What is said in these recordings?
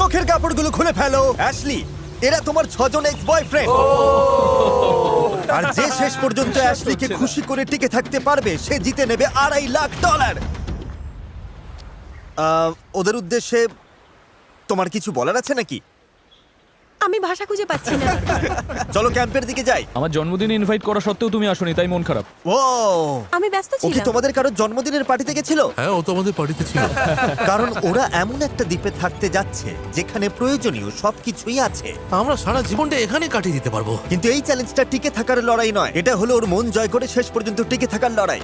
চোখের কাপড়গুলো খুলে ফেলো। অ্যাশলি, এরা তোমার 6 জন এক্স বয়ফ্রেন্ড। আর যে শেষ পর্যন্ত অ্যাশলিকে খুশি করে টিকে থাকতে পারবে সে জিতে নেবে $2.5 লাখ। ওদের উদ্দেশ্যে তোমার কিছু বলার আছে নাকি? আমি ভাষা খুঁজে পাচ্ছি না। চলো ক্যাম্পের দিকে যাই। আমার জন্মদিনে ইনভাইট করা সত্ত্বেও তুমি আসোনি, তাই মন খারাপ। ও, আমি ব্যস্ত ও কি ছিলাম। তোমাদের কারোর জন্মদিনের পার্টিতে গেছিল? হ্যাঁ, ও তো আমাদের পার্টিতে ছিল। কারণ ওরা এমন একটা দ্বীপে থাকতে যাচ্ছে যেখানে প্রয়োজনীয় সবকিছুই আছে। আমরা সারা জীবনটা এখানে কাটিয়ে দিতে পারবো। কিন্তু এই চ্যালেঞ্জটা টিকে থাকার লড়াই নয়, এটা হলো ওর মন জয় করে শেষ পর্যন্ত টিকে থাকার লড়াই।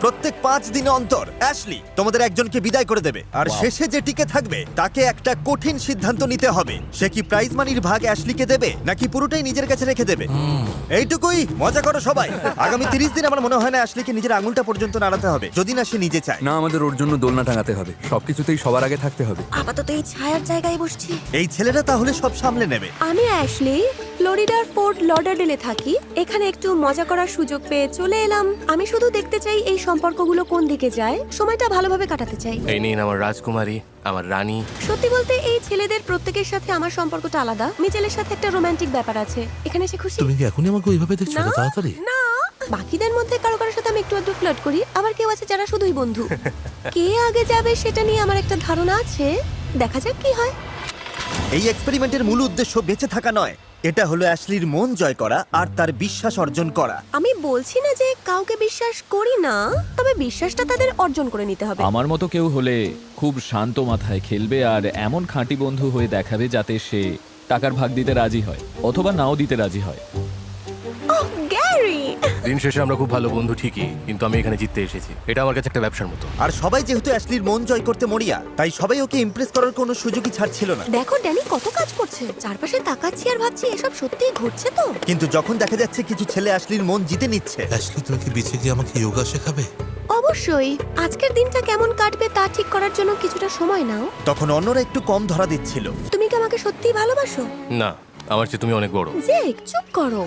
প্রত্যেক 5 দিন অন্তর অ্যাশলি তোমাদের একজনকে বিদায় করে দেবে, আর শেষে যে টিকে থাকবে তাকে একটা কঠিন সিদ্ধান্ত নিতে হবে। সে কি প্রাইজ মানির ভাগ অ্যাশলিকে দেবে নাকি পুরোটাই নিজের কাছে রেখে দেবে? এইটুকুই, মজা করো সবাই। আগামী 30 দিন আমার মনে হয় না অ্যাশলিকে নিজের আঙুলটা পর্যন্ত নাড়াতে হবে, যদি না সে নিজে চায়। না, আমাদের ওর জন্য দোলনা টাঙাতে হবে, সবকিছুতেই সবার আগে থাকতে হবে। আপাতত এই ছায়ার জায়গায় বসছি। এই ছেলেরা তাহলে সব সামলে নেবে। আমি অ্যাশলি, ফ্লোরিডার ফোর্ট লডারডেলে থাকি। এখানে একটু মজা করার সুযোগ পেয়ে চলে এলাম। আমি শুধু দেখতে চাই এই সম্পর্কগুলো কোন দিকে যায়, সময়টা ভালোভাবে কাটাতে চাই। এই নিন আমার রাজকুমারী, আমার রানী। সত্যি বলতে এই ছেলেদের প্রত্যেকের সাথে আমার সম্পর্কটা আলাদা। মিচেলের সাথে একটা রোমান্টিক ব্যাপার আছে। এখানে সে খুশি? তুমি কি এখনই আমাকে ওইভাবে দেখছো? না, এত তাড়াতাড়ি? না, বাকিদের মধ্যে কারো কারোর সাথে আমি একটু একটু ফ্লার্ট করি, আবার কেউ আছে যারা শুধুই বন্ধু। কে আগে যাবে সেটা নিয়ে আমার একটা ধারণা আছে, দেখা যাক কি হয়। এই এক্সপেরিমেন্টের মূল উদ্দেশ্য বেঁচে থাকা নয়, এটা হলো অ্যাশলির মন জয় করা আর তার বিশ্বাস অর্জন করা। আমি বলছি না যে কাউকে বিশ্বাস করি না, তবে বিশ্বাসটা তাদের অর্জন করে নিতে হবে। আমার মতো কেউ হলে খুব শান্ত মাথায় খেলবে আর এমন খাঁটি বন্ধু হয়ে দেখাবে যাতে সে টাকার ভাগ দিতে রাজি হয় অথবা নাও দিতে রাজি হয়। ওহ, গ্যারি! দিন শেষে আমরা খুব ভালো বন্ধু ঠিকই, কিন্তু আমি এখানে জিততে এসেছি। এটা আমার কাছে একটা ব্যবসার মতো। আর সবাই যেহেতু অ্যাশলির মন জয় করতে মরিয়া, তাই সবাই ওকে ইমপ্রেস করার কোনো সুযোগই ছাড়ছিল না। দেখো ড্যানি কত কাজ করছে, চারপাশে তাকাচ্ছি আর ভাবছি এসব সত্যিই ঘটছে তো। কিন্তু যখন দেখা যাচ্ছে কিছু ছেলে অ্যাশলির মন জিতে নিচ্ছে, অ্যাশলি, তুমি কি বিচে গিয়ে আমাকে যোগা শেখাবে? অবশ্যই। আজকের দিনটা কেমন কাটবে তা ঠিক করার জন্য কিছুটা সময় নাও। তখন অন্যরা একটু কম ধরা দিচ্ছিল। তুমি কি আমাকে সত্যিই ভালোবাসো? না, আমার চেয়ে তুমি অনেক বড়। জেক, চুপ করো।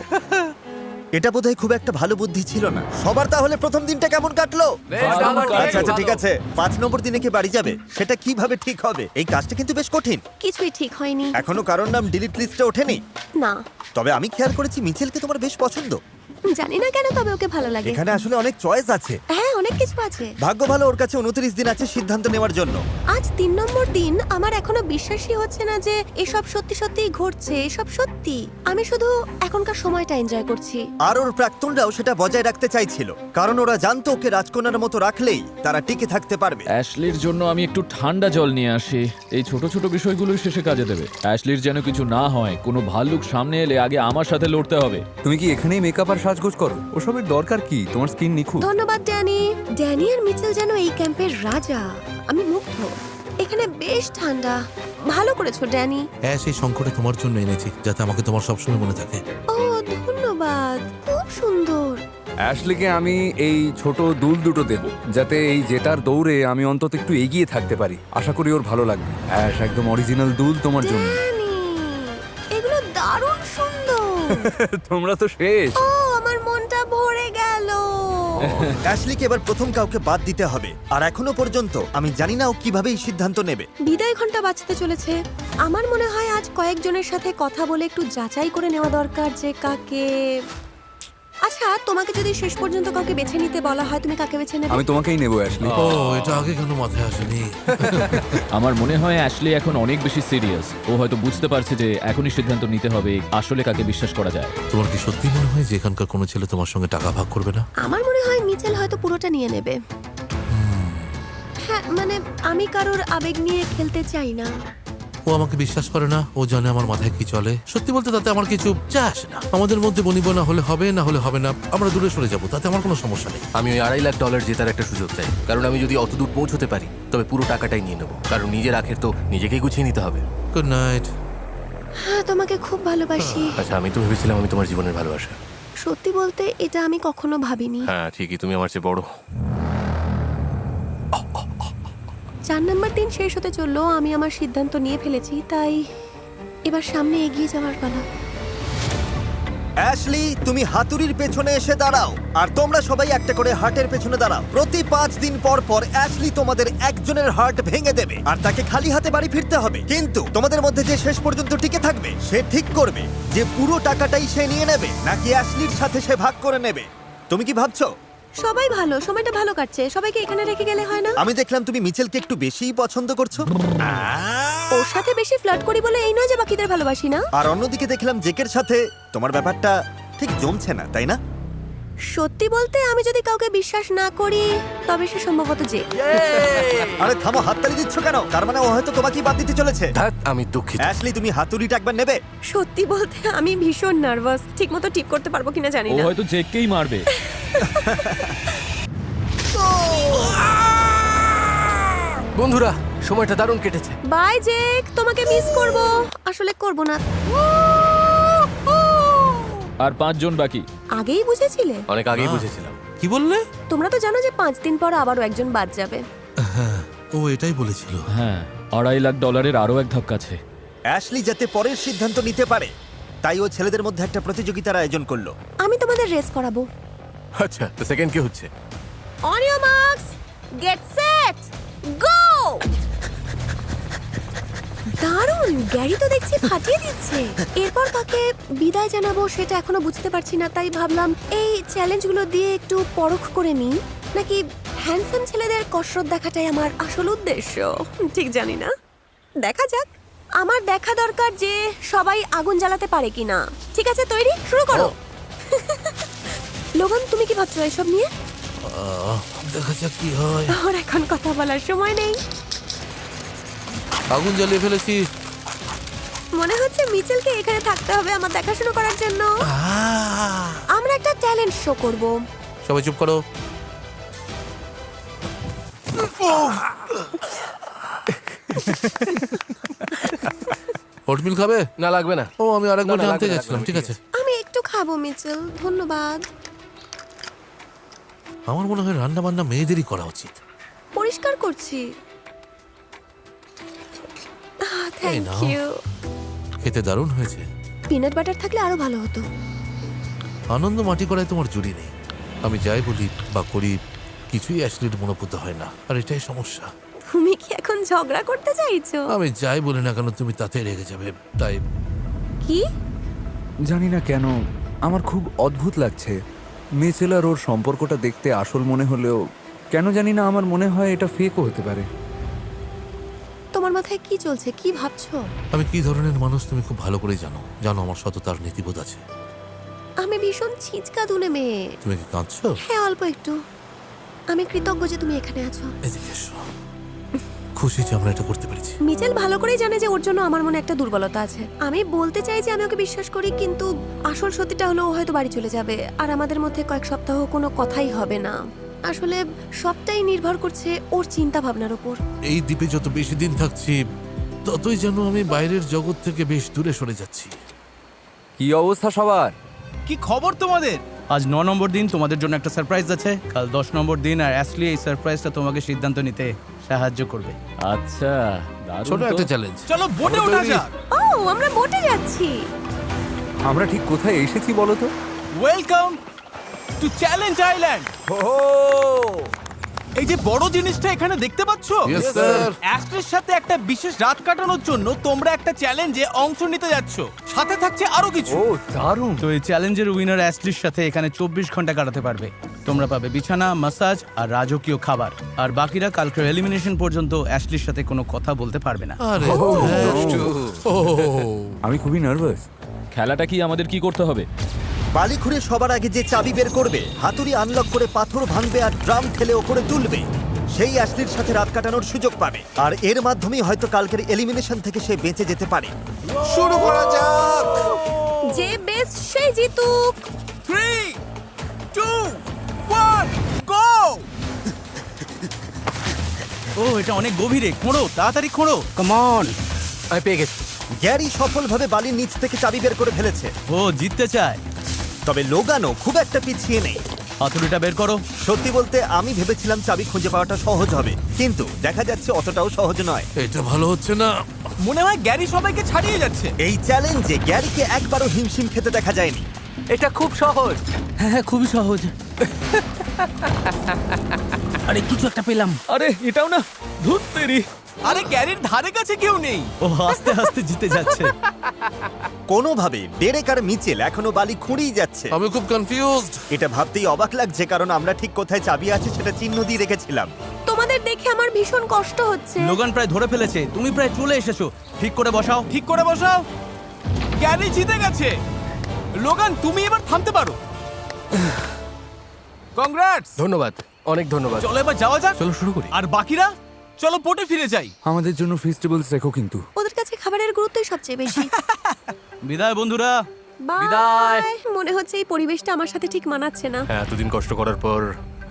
এটা বোধহয় খুব একটা ভালো বুদ্ধি ছিল না। সবার তাহলে প্রথম দিনটা কেমন কাটলো? আচ্ছা আচ্ছা, ঠিক আছে। 5 নম্বর দিনে কে বাড়ি যাবে সেটা কিভাবে ঠিক হবে? এই কাজটা কিন্তু বেশ কঠিন। কিছুই ঠিক হয়নি। এখনো কারোর নাম ডিলিট লিস্টে ওঠেনি। না, তবে আমি খেয়াল করেছি মিচেলকে তোমার বেশ পছন্দ। জানি না কেন, তবে ওকে ভালো লাগে। এখানে আসলে অনেক চয়েস আছে। হ্যাঁ, অনেক কিছু আছে। ভাগ্য ভালো, ওর কাছে 29 দিন আছে সিদ্ধান্ত নেওয়ার জন্য। আজ 3 নম্বর দিন। আমার এখনো বিশ্বাসই হচ্ছে না যে এসব সত্যি সত্যিই ঘটছে। এসব সত্যি। আমি শুধু এখনকার সময়টা এনজয় করছি। আর ওর প্রাক্তনরাও সেটা বজায় রাখতে চাইছিল, কারণ ওরা জানতো ওকে রাজকন্যার মতো রাখলেই তারা টিকে থাকতে পারবে। অ্যাশলির জন্য আমি একটু ঠান্ডা জল নিয়ে আসি। এই ছোট ছোট বিষয়গুলোই শেষে কাজে দেবে। অ্যাশলির যেন কিছু না হয়, কোনো ভাল্লুক সামনে এলে আগে আমার সাথে লড়তে হবে। তুমি কি এখানেই মেকআপ আর সাজগোজ করো? ওসবের দরকার কি? তোমার স্কিন নিখুঁত। ধন্যবাদ ড্যানি। ড্যানি আর মিচেল যেন এই ক্যাম্পের রাজা। আমি মুগ্ধ। এখানে বেশ ঠান্ডা। ভালো করেছো ড্যানি। হ্যাঁ, সেই সংকটে তোমার জন্য এনেছি, যাতে আমাকে তোমার সবসময় মনে থাকে। ও, ধন্যবাদ। খুব সুন্দর। অ্যাশলিকে আমি এই ছোট দুল দুটো দেব, যাতে এই জেতার দৌড়ে আমি অন্তত একটু এগিয়ে থাকতে পারি। আশা করি ওর ভালো লাগবে। অ্যাশ, একদম অরিজিনাল দুল তোমার জন্য। ড্যানি, এগুলো দারুণ সুন্দর। তোমরা তো শেষ। ও, আমার মনটা ভরে গেল। অ্যাশলিকে এবার প্রথম কাউকে বাদ দিতে হবে, আর এখনো পর্যন্ত আমি জানি না ও কিভাবে এই সিদ্ধান্ত নেবে। বিদায় ঘন্টা বাজতে চলেছে। আমার মনে হয় আজ কয়েকজনের সাথে কথা বলে একটু যাচাই করে নেওয়া দরকার যে কাকে। আচ্ছা, তোমাকে যদি শেষ পর্যন্ত কাউকে বেছে নিতে বলা হয়, তুমি কাকে বেছে নেবে? আমি তোমাকেই নেবো অ্যাশলি। ও, এটা আগে কেন মাথায় আসেনি? আমার মনে হয় অ্যাশলি এখন অনেক বেশি সিরিয়াস। ও হয়তো বুঝতে পারছে যে এখনই সিদ্ধান্ত নিতে হবে আসলে কাকে বিশ্বাস করা যায়। তোমার কি সত্যি মনে হয় যে এখানকার কোনো ছেলে তোমার সঙ্গে টাকা ভাগ করবে না? আমার মনে হয় মিচেল হয়তো পুরোটা নিয়ে নেবে। হ্যাঁ, মানে আমি কারোর আবেগ নিয়ে খেলতে চাই না। ও আমাকে বিশ্বাস করে না, ও জানে আমার মাথায় কি চলে। সত্যি বলতে তাতে আমার কিছু যায় আসে না। আমাদের মধ্যে বনিবনা হলে হবে, না হলে হবে না। আমরা দূরে সরে যাবো, তাতে আমার কোনো সমস্যা নেই। আমি ওই $2.5 লাখ জেতার একটা সুযোগ চাই, কারণ আমি যদি অত দূর পৌঁছতে পারি তবে পুরো টাকাটাই নিয়ে নেবো। কারণ নিজের আখের তো নিজেকেই গুছিয়ে নিতে হবে। Good night. হ্যাঁ, তোমাকে খুব ভালোবাসি। আচ্ছা, আমি তো ভেবেছিলাম আমি তোমার জীবনের ভালোবাসা। সত্যি বলতে এটা আমি কখনো ভাবিনি। হ্যাঁ ঠিকই, তুমি আমার চেয়ে বড়। 4 নম্বর দিন শেষ হতে চললো। আমি আমার সিদ্ধান্ত নিয়ে ফেলেছি, তাই এবার সামনে এগিয়ে যাওয়ার পালা। অ্যাশলি, তুমি হাতুড়ির পেছনে এসে দাঁড়াও আর তোমরা সবাই একটা করে হার্টের পেছনে দাঁড়াও। প্রতি 5 দিন পর পর অ্যাশলি তোমাদের একজনের হার্ট ভেঙে দেবে আর তাকে খালি হাতে বাড়ি ফিরতে হবে। কিন্তু তোমাদের মধ্যে যে শেষ পর্যন্ত টিকে থাকবে সে ঠিক করবে যে পুরো টাকাটাই সে নিয়ে নেবে নাকি অ্যাশলির সাথে সে ভাগ করে নেবে। তুমি কি ভাবছো? সবাই ভালো, সময়টা ভালো কাটছে, সবাইকে এখানে রেখে গেলে হয় না? আমি দেখলাম তুমি মিচেলকে একটু বেশিই পছন্দ করছো। ওর সাথে বেশি ফ্লার্ট করি বলে এই নয় যে বাকিদের ভালোবাসি না। আর অন্যদিকে দেখলাম জেকের সাথে তোমার ব্যাপারটা ঠিক জমছে না, তাই না? সত্যি বলতে আমি যদি কাউকে বিশ্বাস না করি তবে সে সম্ভবত যে। আরে থামো, হাততালি দিচ্ছ কেন? তার মানে ও হয়তো তোমাকেই বাদ দিতে চলেছে। ধ্যাৎ, আমি দুঃখিত। অ্যাশলি, তুমি হাতুড়িটা একবার নেবে? সত্যি বলতে আমি ভীষণ নার্ভাস, ঠিকমতো টিপ করতে পারবো কিনা জানি ও না। হয়তো জেককেই মারবে। বন্ধুরা, সময়টা দারুণ কেটেছে। বাই জেক, তোমাকে মিস করব। আসলে করব না। আর 5 জন বাকি। আগেই বুঝেছিলে? অনেক আগেই বুঝেছিলাম। কি বললে? তোমরা তো জানো যে 5 দিন পর আবারও একজন বাদ যাবে। হ্যাঁ, ও এটাই বলেছিল। হ্যাঁ, $2.5 লাখ আরো এক ধাপ কাছে। অ্যাশলি যাতে পরের সিদ্ধান্ত নিতে পারে তাই ও ছেলেদের মধ্যে একটা প্রতিযোগিতার আয়োজন করলো। আমি তোমাদের রেস করাবো। আচ্ছা, তো সেকেন্ড কি হচ্ছে? On your marks, get set, go! দারুণ, গ্যারি তো দেখছি ফাটিয়ে দিচ্ছে। এরপর কাকে বিদায় জানাবো সেটা এখনো বুঝতে পারছি না, তাই ভাবলাম এই চ্যালেঞ্জগুলো দিয়ে একটু পরখ করে নিই, নাকি হ্যান্ডসাম ছেলেদের কসরত দেখাটাই আমার আসল উদ্দেশ্য। ঠিক জানি না, দেখা যাক। আমার দেখা দরকার যে সবাই আগুন জ্বালাতে পারে কিনা। ঠিক আছে, তৈরি, শুরু করো। লোগান, তুমি কি ভাবছো এসব নিয়ে? দেখা যাক কি হয়। ওর এখন কথা বলার সময় নেই। আগুন জ্বালিয়ে ফেলেছি। মনে হচ্ছে মিচেলকে এখানে থাকতে হবে আমার দেখাশোনা করার জন্য। আমরা একটা ট্যালেন্ট শো করব। সবাই চুপ করো। ওটমিল খাবে? না, লাগবে না। ও, আমি আরেক না, বাটি না, আনতে লাগবে না, যাচ্ছিলাম। লাগবে না, ঠিক ঠিক আছে। আমি একটু খাবো মিচেল, ধন্যবাদ। আমার মনে হয় রান্না বান্না মেয়েদেরই করা উচিত। পরিষ্কার করছি। Thank now. ইউ। খেতে দারুণ হয়েছে। পিনাট বাটার থাকলে আরো ভালো হতো। আনন্দ মাটি করায় তোমার জুড়ি নেই। আমি যাই বলি বা করি কিছুই অ্যাশলির মনোপুত হয় না, আর এটাই সমস্যা। তুমি কি এখন ঝগড়া করতে চাইছো? আমি যাই বলি না কেন তুমি তাতে রেগে যাবে, তাই কি? জানি না কেন আমার খুব অদ্ভুত লাগছে। মিচেল আর ওর সম্পর্কটা দেখতে আসল মনে হলেও কেন জানি না আমার মনে হয় এটা ফেকও হতে পারে। তোমার মাথায় কি চলছে, কি ভাবছো? আমি কি ধরনের মানুষ তুমি খুব ভালো করেই জানো। জানো আমার সততার নীতিবোধ আছে। আমি ভীষণ ছিচকা দুনে মেয়ে। তুমি কি কাঁদছো? হ্যাঁ, অল্প একটু। আমি কৃতজ্ঞ যে তুমি এখানে আছো। এদিকে এসো। খুশি যে আমরা এটা করতে পেরেছি। মিচেল ভালো করেই জানে যে ওর জন্য আমার মনে একটা দুর্বলতা আছে। আমি বলতে চাই যে আমি ওকে বিশ্বাস করি, কিন্তু আসল সত্যিটা হলো ও হয়তো বাড়ি চলে যাবে আর আমাদের মধ্যে কয়েক সপ্তাহ কোনো কথাই হবে না। আসলে সবটাই নির্ভর করছে ওর চিন্তা ভাবনার উপর। এই দ্বীপে যত বেশি দিন থাকছি ততই যেন আমি বাইরের জগৎ থেকে বেশ দূরে সরে যাচ্ছি। কি অবস্থা সবার? কি খবর তোমাদের? আজ 9 নম্বর দিন, তোমাদের জন্য একটা সারপ্রাইজ আছে। কাল 10 নম্বর দিন, আর অ্যাশলি এই সারপ্রাইজটা তোমাকে সিদ্ধান্ত নিতে সাহায্য করবে। আচ্ছা, দারুণ ছোট তো। একটা চ্যালেঞ্জ। চলো বোটে ওঠা যাক। ও, আমরা বোটে যাচ্ছি। আমরা ঠিক কোথায় এসেছি বলো তো? Welcome to challenge island. এই যে বড় জিনিসটা এখানে দেখতে পাচ্ছ, Yes, sir. অ্যাস্ট্রের সাথে একটা বিশেষ রাত কাটানোর জন্য তোমরা একটা চ্যালেঞ্জে অংশ নিতে যাচ্ছ। সাথে থাকছে আরো কিছু। ও দারুণ। তো এই চ্যালেঞ্জের উইনার অ্যাস্ট্রির সাথে এখানে 24 ঘন্টা কাটাতে পারবে। তোমরা পাবে বিছানা, মাসাজ আর রাজকীয় খাবার। আর বাকিরা কালকের এলিমিনেশন পর্যন্ত অ্যাশলির সাথে কোনো কথা বলতে পারবে না। আরে হ্যাঁ। ও, আমি খুবই নার্ভাস। খেলাটা কি আমাদের কি করতে হবে? বালি খুঁড়ে সবার আগে যে চাবি বের করবে, হাতুড়ি আনলক করে পাথর ভাঙবে আর ড্রাম ঠেলে ওপরে তুলবে, সেই অ্যাশলির সাথে রাত কাটানোর সুযোগ পাবে। আর এর মাধ্যমেই হয়তো কালকের এলিমিনেশন থেকে সে বেঁচে যেতে পারে। শুরু করা যাক। যে বেস্ট সেই জিতুক। 3, 2, 1, গো! ও, এটা অনেক গভীরে। খোঁড়ো, তাড়াতাড়ি খোঁড়ো। Come on. আমি পেয়ে গেছি। গ্যারি সফলভাবে বালির নিচ থেকে চাবি বের করে ফেলেছে, ও জিততে চায়। তবে লোগানও খুব একটা পিছিয়ে নেই। হাতুড়িটা বের করো। সত্যি বলতে আমি ভেবেছিলাম চাবি খুঁজে পাওয়াটা সহজ হবে, কিন্তু দেখা যাচ্ছে অতটাও সহজ নয়। এটা ভালো হচ্ছে না। মনে হয় গ্যারি সবাইকে ছাড়িয়ে যাচ্ছে। এই চ্যালেঞ্জে গ্যারিকে একবারও হিমশিম খেতে দেখা যায়নি। এটা খুব সহজ। হ্যাঁ খুবই সহজ। আরে কিছু একটা পেলাম। আরে এটাও না, ধুত তেরি। আরে গ্যারির ধারে কাছে কেউ নেই। ও আস্তে আস্তে জিতে যাচ্ছে। কোনোভাবে ডেরেক আর মিচেল এখনো বালি খুঁড়েই যাচ্ছে। আমি খুব কনফিউজড। এটা ভাবতেই অবাক লাগছে, কারণ আমরা ঠিক কোথায় চাবি আছে সেটা চিহ্ন দিয়ে রেখেছিলাম। তোমাদের দেখে আমার ভীষণ কষ্ট হচ্ছে। লোগান প্রায় ধরে ফেলেছে, তুমি প্রায় চলে এসেছো। ঠিক করে বসাও। ঠিক করে বসাও। গ্যারি জিতে গেছে। লোগান তুমি এবার থামতে পারো। কংগ্রাটস। ধন্যবাদ, অনেক ধন্যবাদ। চলো এবার যাওয়া যাক। চলো শুরু করি। আর বাকিরা চলো পোর্টে ফিরে যাই। আমাদের জন্য ফেস্টিভ্যালস রেখো কিন্তু। ওদের কাছে খাবারের গুরুত্বই সবচেয়ে বেশি। বিদায় বন্ধুরা। বাই। মনে হচ্ছে এই পরিবেশটা আমার সাথে ঠিক মানাচ্ছে না। হ্যাঁ, এতদিন কষ্ট করার পর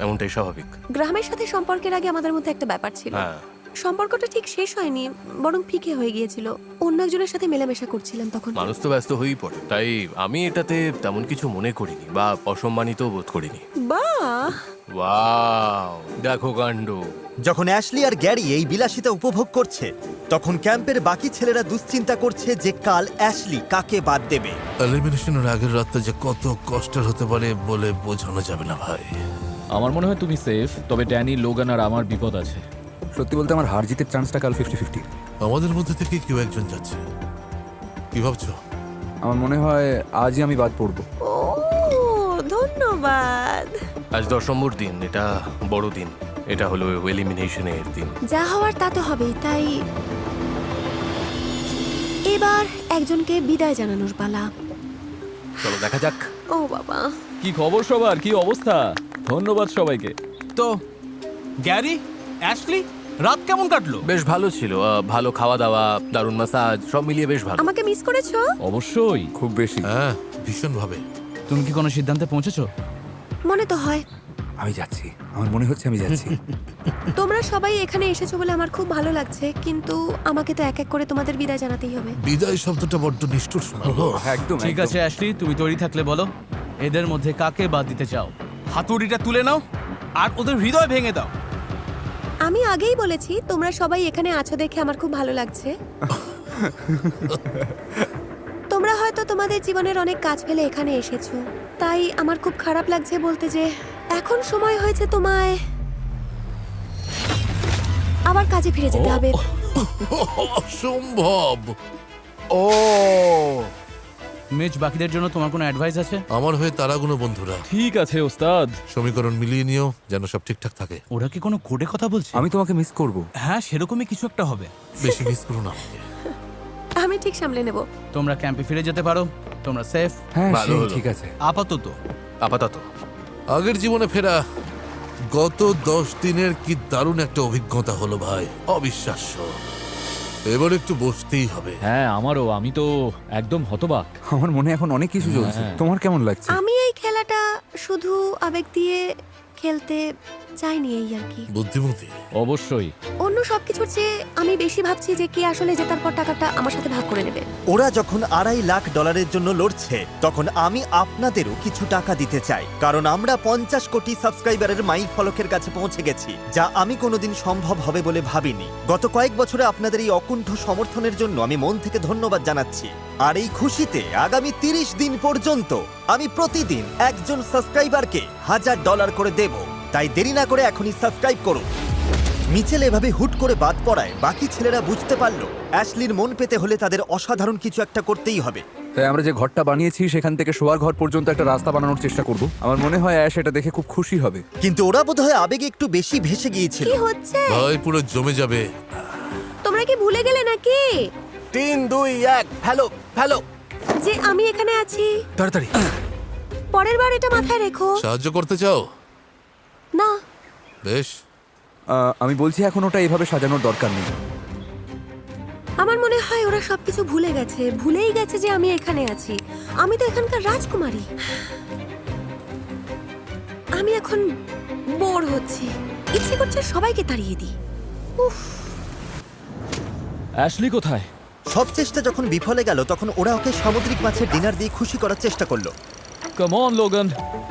এমনটাই স্বাভাবিক। গ্রামের সাথে সম্পর্কের আগে আমাদের মধ্যে একটা ব্যাপার ছিল। হ্যাঁ। সম্পর্কটা ঠিক শেষ হয়নি, বরং ফিকে হয়ে গিয়েছিল। অন্য একজনের সাথে মেলামেশা করছিলাম তখন। মানুষ তো ব্যস্ত হয়েই পড়ে, তাই আমি এটাতে তেমন কিছু মনে করিনি বা অসম্মানিত বোধ করিনি। বাহ, ওয়াও, দেখো কাণ্ড। যখন অ্যাশলি আর গ্যারি এই বিলাসিতা উপভোগ করছে, তখন ক্যাম্পের বাকি ছেলেরা দুশ্চিন্তা করছে যে কাল অ্যাশলি কাকে বাদ দেবে। এলিমিনেশনের আগের রাতটা যে কত কষ্টের হতে পারে বলে বোঝানো যাবে না ভাই। আমার মনে হয় তুমি সেফ, তবে ড্যানি, লোগান আর আমার বিপদ আছে। সত্যি বলতে আমার হার জিতের চান্সটা কাল 50-50। আমাদের মধ্যে থেকে কেউ একজন যাচ্ছে। কি ভাবছো? আমার মনে হয় আজই আমি বাদ পড়বো। ও ধন্যবাদ। আজ 10 নম্বর দিন, এটা বড় দিন। এটা হলো এলিমিনেশনের দিন। যা হওয়ার তা তো হবেই, তাই এবার একজনকে বিদায় জানানোর পালা। চলো দেখা যাক। ও বাবা, কি খবর সবার, কি অবস্থা? ধন্যবাদ সবাইকে। তো গ্যারি, অ্যাশলি, রাত কেমন কাটলো? বেশ ভালো ছিল, ভালো খাওয়া দাওয়া, দারুণ মাসাজ, সব মিলিয়ে বেশ ভালো। আমাকে মিস করেছো? অবশ্যই। খুব বেশি। হ্যাঁ, ভীষণ ভাবে। তুমি কি কোনো সিদ্ধান্তে পৌঁছেছো? মনে তো হয়। আমি যাচ্ছি, আমার মনে হচ্ছে আমি যাচ্ছি। তোমরা সবাই এখানে এসেছো বলে আমার খুব ভালো লাগছে, কিন্তু আমাকে তো এক এক করে তোমাদের বিদায় জানাতেই হবে। বিদায় শব্দটা বড্ড নিষ্ঠুর শোনালো। একদম ঠিক আছে অ্যাশলি, তুমি তৈরি থাকলে বলো, এদের মধ্যে কাকে বাদ দিতে চাও? হাতুড়িটা তুলে নাও আর ওদের হৃদয় ভেঙে দাও। আমি আগেই বলেছি তোমরা সবাই এখানে আছো দেখে আমার খুব ভালো লাগছে। তোমরা হয়তো তোমাদের জীবনের অনেক কাজ ফেলে এখানে এসেছো, তাই আমার খুব খারাপ লাগছে বলতে যে এখন সময় হয়েছে তোমায় আবার কাজে ফিরে যেতে হবে। অসম্ভব। ও মিচ, বাকিদের জন্য তোমার কোনো অ্যাডভাইস আছে? আমার হয়ে তারাগুলো বন্ধুরা ঠিক আছে ওস্তাদ। সমীকরণ মিলিয়ে নিও যেন সব ঠিকঠাক থাকে। ওরা কি কোনো কোডে কথা বলছে? আমি তোমাকে মিস করব। হ্যাঁ, সেরকমই কিছু একটা হবে। বেশি মিস করো না আমাকে। আমি ঠিক সামলে নেব। তোমরা ক্যাম্পে ফিরে যেতে পারো, তোমরা সেফ হ্যাঁ ভালো সেই হলো। ঠিক আছে। আপাতত। আপাতত আগের জীবনে ফেরা। গত 10 দিনের কি দারুণ একটা অভিজ্ঞতা হলো ভাই, অবিশ্বাস্য। এবার একটু বসতেই হবে। হ্যাঁ আমারও, আমি তো একদম হতবাক। আমার মনে এখন অনেক কিছু চলছে। হ্যাঁ। তোমার কেমন লাগছে? আমি এই খেলাটা শুধু আবেগ দিয়ে খেলতে চাইনি, এই আর কি। বুদ্ধিমতী। অবশ্যই। অন্য সবকিছুর চেয়ে আমি বেশি ভাবছি যে কে আসলে জেতার পর টাকাটা আমার সাথে ভাগ করে নেবে। ওরা যখন $2.5 লাখ জন্য লড়ছে, তখন আমি আপনাদেরও কিছু টাকা দিতে চাই, কারণ আমরা 50 কোটি সাবস্ক্রাইবারের মাইল ফলকের কাছে পৌঁছে গেছি, যা আমি কোনোদিন সম্ভব হবে বলে ভাবিনি। গত কয়েক বছরে আপনাদের এই অকুণ্ঠ সমর্থনের জন্য আমি মন থেকে ধন্যবাদ জানাচ্ছি। আর এই খুশিতে আগামী 30 দিন পর্যন্ত আমি প্রতিদিন একজন সাবস্ক্রাইবারকে $1000 করে দেব। তাই দেরি না করে এখনই সাবস্ক্রাইব করুন। মিচেল এভাবে হুট করে বাদ পড়ায় বাকি ছেলেরা বুঝতে পারলো অ্যাশলির মন পেতে হলে তাদের অসাধারণ কিছু একটা করতেই হবে। তাই আমরা যে ঘরটা বানিয়েছি সেখান থেকে শোয়ার ঘর পর্যন্ত একটা রাস্তা বানানোর চেষ্টা করব। আমার মনে হয় অ্যাশ এটা দেখে খুব খুশি হবে। কিন্তু ওরা বোধহয় আবেগে একটু বেশি ভেসে গিয়েছিল। কি হচ্ছে? ভাই পুরো জমে যাবে। তোমরা কি ভুলে গেলে নাকি 3, 2, 1, হ্যালো হ্যালো। যে আমি এখানে আছি? তাড়াতাড়ি। পরের বার এটা মাথায় রেখো। সাহায্য করতে চাও? না, বেশ। আমি বলছি এখন ওটা এভাবে সাজানোর দরকার নেই। আমার মনে হয় ওরা সবকিছু ভুলে গেছে, ভুলেই গেছে যে আমি এখানে আছি। আমি তো এখানকার রাজকুমারী। আমি এখন বোর হচ্ছি, ইচ্ছে করছে সবাইকে তাড়িয়ে দিই। উফ, অ্যাশলি কোথায়? সব চেষ্টা যখন বিফলে গেল, তখন ওরা ওকে সামুদ্রিক মাছের ডিনার দিয়ে খুশি করার চেষ্টা করলো। কাম অন লোগান,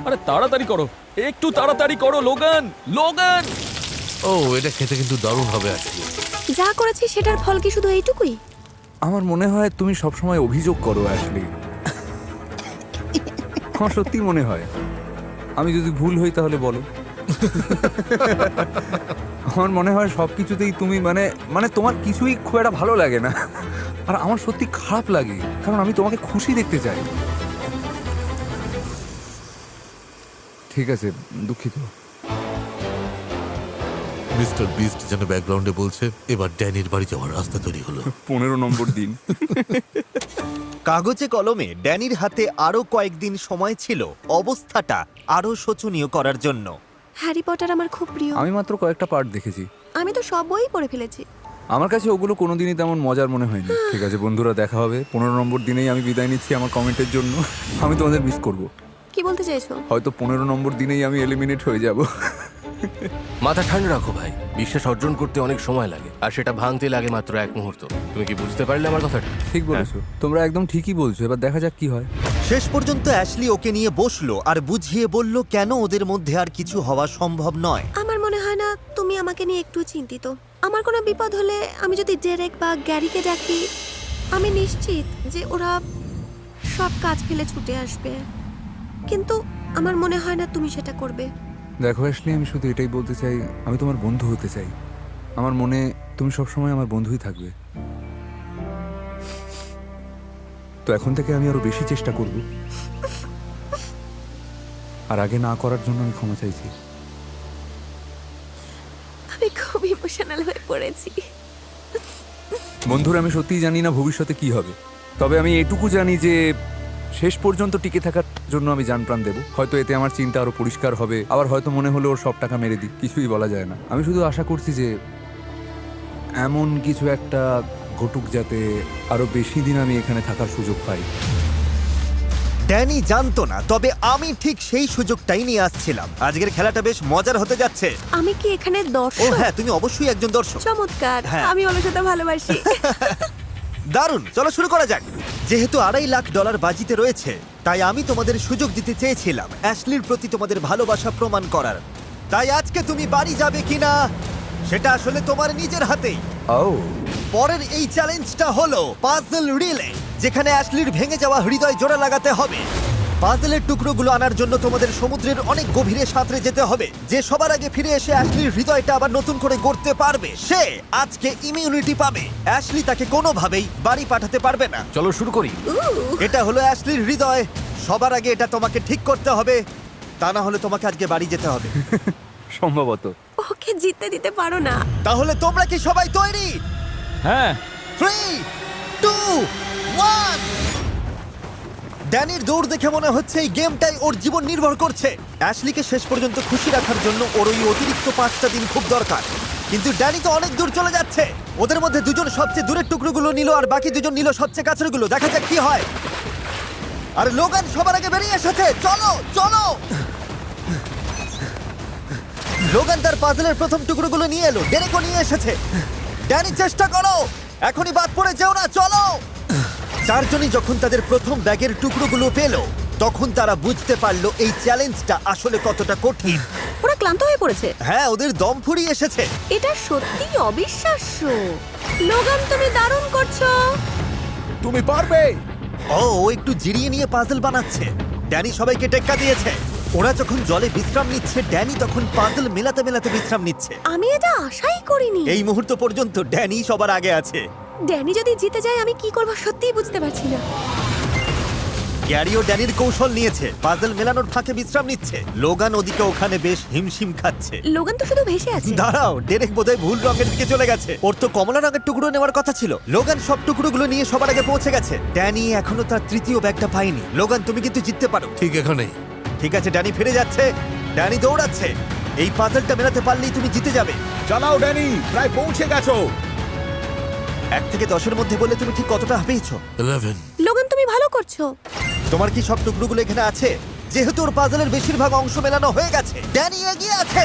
আরে তাড়াতাড়ি করো, একটু তাড়াতাড়ি করো লোগান। লোগান! ও, এটা খেতে কিন্তু দারুণ হবে আসলে। যা করেছি সেটার ফল কি শুধু এইটুকুই? আমার মনে হয় তুমি সবসময় অভিযোগ করো অ্যাশলি। আমার সত্যি মনে হয়। আমি যদি ভুল হই তাহলে বলো। আমার মনে হয় সব কিছুতেই তুমি মানে তোমার কিছুই খুব একটা ভালো লাগে না, আর আমার সত্যি খারাপ লাগে, কারণ আমি তোমাকে খুশি দেখতে চাই। ঠিক আছে, দুঃখিত। মিস্টার বিস্ট যেন ব্যাকগ্রাউন্ডে বলছে, এবার ড্যানির বাড়ি যাওয়ার রাস্তা তৈরি হলো। 15 নম্বর দিন। কাগজে কলমে ড্যানির হাতে আরো কয়েকদিন সময় ছিল অবস্থাটা আরো শোচনীয় করার জন্য। হ্যারি পটার আমার খুব প্রিয়। আমি মাত্র কয়েকটা পার্ট দেখেছি। আমি তো সব বই পড়ে ফেলেছি। আমার কাছে ওগুলো কোনোদিনই তেমন মজার মনে হয়নি। ঠিক আছে বন্ধুরা, দেখা হবে 15 নম্বর দিনেই। আমি বিদায় নিচ্ছি আমার কমেন্টের জন্য। আমি তোমাদের মিস করব। কি বলতে চাইছো? হয়তো 15 নম্বর দিনেই আমি এলিমিনেট হয়ে যাব। মাথা ঠান্ডা রাখো ভাই, বিশ্বাস অর্জন করতে অনেক সময় লাগে, আর সেটা ভাঙতে লাগে মাত্র 1 মুহূর্ত। তুমি কি বুঝতে পারলে আমার কথাটা? ঠিক বলেছো, তোমরা একদম ঠিকই বলছো। এবার দেখা যাক কি হয়। শেষ পর্যন্ত অ্যাশলি ওকে নিয়ে বসলো আর বুঝিয়ে বলল কেন ওদের মধ্যে আর কিছু হওয়া সম্ভব নয়। আমার মনে হয় না তুমি আমাকে নিয়ে একটু চিন্তিত। আমার কোনো বিপদ হলে আমি যদি ডেরেক বা গ্যারিকে ডাকি, আমি নিশ্চিত যে ওরা সব কাজ ফেলে ছুটে আসবে। কিন্তু আমার মনে হয় না তুমি সেটা করবে। দেখো অ্যাশলি, আমি শুধু এটাই বলতে চাই, আমি তোমার বন্ধু হতে চাই। আমার মনে তুমি সবসময় আমার বন্ধুই থাকবে। তো এখন থেকে আমি আরো বেশি চেষ্টা করব, আর আগে না করার জন্য আমি ক্ষমা চাইছি। আমি খুব ইমোশনাল হয়ে পড়েছি। বন্ধুরা, আমি সত্যিই জানি না ভবিষ্যতে কি হবে, তবে আমি এটুকু জানি যে শেষ পর্যন্ত টিকে থাকার জন্য আমি জান প্রাণ দেবো। হয়তো এতে আমার চিন্তা আরো পরিষ্কার হবে, আবার হয়তো মনে হলো ওর সব টাকা মেরে দিই, কিছুই বলা যায় না। আমি শুধু আশা করছি যে এমন কিছু একটা ঘটুক যাতে আরো বেশি দিন আমি এখানে থাকার সুযোগ পাই। ড্যানি জানতো না, তবে আমি ঠিক সেই সুযোগটাই নিয়ে আসছিলাম। আজকের খেলাটা বেশ মজার হতে যাচ্ছে। আমি কি এখানে ও দর্শক? হ্যাঁ, তুমি অবশ্যই একজন দর্শক। চমৎকার। হ্যাঁ। আমি অলসতা ভালোবাসি। দারুণ, চলো শুরু করা যাক। যেহেতু $2.5 লাখ বাজিতে রয়েছে, তাই আমি তোমাদের সুযোগ দিতে চেয়েছিলাম অ্যাশলির প্রতি তোমাদের ভালোবাসা প্রমাণ করার। তাই আজকে তুমি বাড়ি যাবে কিনা সেটা আসলে তোমার নিজের হাতেই। ও পরের এই চ্যালেঞ্জটা হলো পাজল রিলে, যেখানে অ্যাশলির ভেঙে যাওয়া হৃদয় জোড়া লাগাতে হবে। পাজলের টুকরোগুলো আনার জন্য তোমাদের সমুদ্রের অনেক গভীরে সাঁতরে যেতে হবে। যে সবার আগে ফিরে এসে অ্যাশলির হৃদয়টা আবার নতুন করে গড়তে পারবে, সে আজকে ইমিউনিটি পাবে। অ্যাশলি তাকে কোনোভাবেই বাড়ি পাঠাতে পারবে না। চলো শুরু করি। এটা হলো অ্যাশলির হৃদয়। সবার আগে এটা তোমাকে ঠিক করতে হবে, তা না হলে তোমাকে আজকে বাড়ি যেতে হবে। সম্ভবত। ওকে জিততে দিতে পারো না। তাহলে তোমরা কি সবাই তৈরি? হ্যাঁ, 3, 2, 1। ড্যানির দৌড় দেখে মনে হচ্ছে এই গেমটাই ওর জীবন নির্ভর করছে। অ্যাশলিকে শেষ পর্যন্ত খুশি রাখার জন্য ওর ওই অতিরিক্ত 5টা দিন খুব দরকার। কিন্তু ড্যানি তো অনেক দূর চলে যাচ্ছে। ওদের মধ্যে দুজন সবচেয়ে দূরের টুকরোগুলো নিল আর বাকি দুজন নিল সবচেয়ে কাছেরগুলো। দেখা যাক কি হয়। আর লোগান সবার আগে বেরিয়ে এসেছে। চলো চলো। লোগান তার পাজলের প্রথম টুকরোগুলো নিয়ে এলো। ডেরেকও নিয়ে এসেছে। ড্যানি চেষ্টা করো, এখনই বাদ পড়ে যেও না। চলো। চারজনই যখন তাদের প্রথম ব্যাগের টুকরোগুলো পেল, তখন তারা বুঝতে পারলো এই চ্যালেঞ্জটা আসলে কতটা কঠিন। ওরা ক্লান্ত হয়ে পড়েছে। হ্যাঁ, ওদের দম ফুরিয়ে এসেছে। এটা সত্যি অবিশ্বাস্য। লোগান, তুমি দারুণ করছো। তুমি পারবে। ও একটু জিরিয়ে নিয়ে পাজল বানাচ্ছে। ড্যানি সবাইকে টেক্কা দিয়েছে। ওরা যখন জলে বিশ্রাম নিচ্ছে, ড্যানি তখন পাজল মেলাতে মেলাতে বিশ্রাম নিচ্ছে। আমি এটা আশাই করিনি। এই মুহূর্ত পর্যন্ত ড্যানি সবার আগে আছে। ড্যানি যদি জিতে যায় আমি কি করব সত্যিই বুঝতে পারছি না। গ্যারিও ড্যানির কৌশল নিয়েছে, পাজল মেলানোর ফাঁকে বিশ্রাম নিচ্ছে। লোগান ওদিকে ওখানে বেশ হিমশিম খাচ্ছে। লোগান তো শুধু ভেসে আছে। দাঁড়াও, ডেরেক বোধহয় ভুল রঙের দিকে চলে গেছে। ওর তো কমলা রঙের টুকরো নেওয়ার কথা ছিল। লোগান সব টুকরোগুলো নিয়ে সবার আগে পৌঁছে গেছে। ড্যানি এখনো তার তৃতীয় ব্যাগটা পায়নি। লোগান, তুমি কিন্তু জিততে পারো। ঠিক এখানেই। ঠিক আছে, ড্যানি ফিরে যাচ্ছে। ড্যানি দৌড়াচ্ছে। এই পাজলটা মেলাতে পারলেই তুমি জিতে যাবে। চালাও ড্যানি, প্রায় পৌঁছে গেছো। 1 থেকে 10-এর মধ্যে বললে তুমি ঠিক কতটা পেয়েছো? 11। লোগান, তুমি ভালো করছো। তোমার কি সব টুকরোগুলো এখানে আছে? যেহেতু ওর পাজলের বেশিরভাগ অংশ মেলানো হয়ে গেছে, ড্যানি এগিয়ে আছে।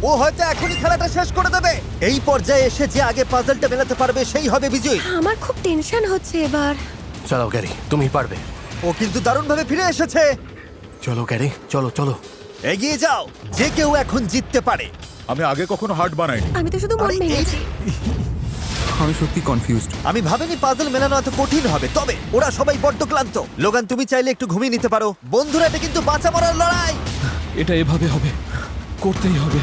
ও হয়তো এখনই খেলাটা শেষ করে দেবে। এই পর্যায়ে এসে যে আগে পাজলটা মেলাতে পারবে সেই হবে বিজয়ী। আমার খুব টেনশন হচ্ছে এবার। চালাও গ্যারি, তুমি পারবে। ও কিন্তু দারুণভাবে ফিরে এসেছে। চলো গ্যারি, চলো চলো। এগিয়ে যাও, যে কেউ এখন জিততে পারে। আমি আগে কখনো হার্ট বানাইনি। আমি তো শুধু মন আরে, এই- ভেঙেছি। আমি সত্যি কনফিউজড। আমি ভাবিনি পাজল মেলানো এত কঠিন হবে, তবে ওরা সবাই বড্ড ক্লান্ত। লোগান, তুমি চাইলে একটু ঘুমিয়ে নিতে পারো। বন্ধুরা, এটা কিন্তু বাঁচা মরার লড়াই। এটা এভাবে হবে, করতেই হবে।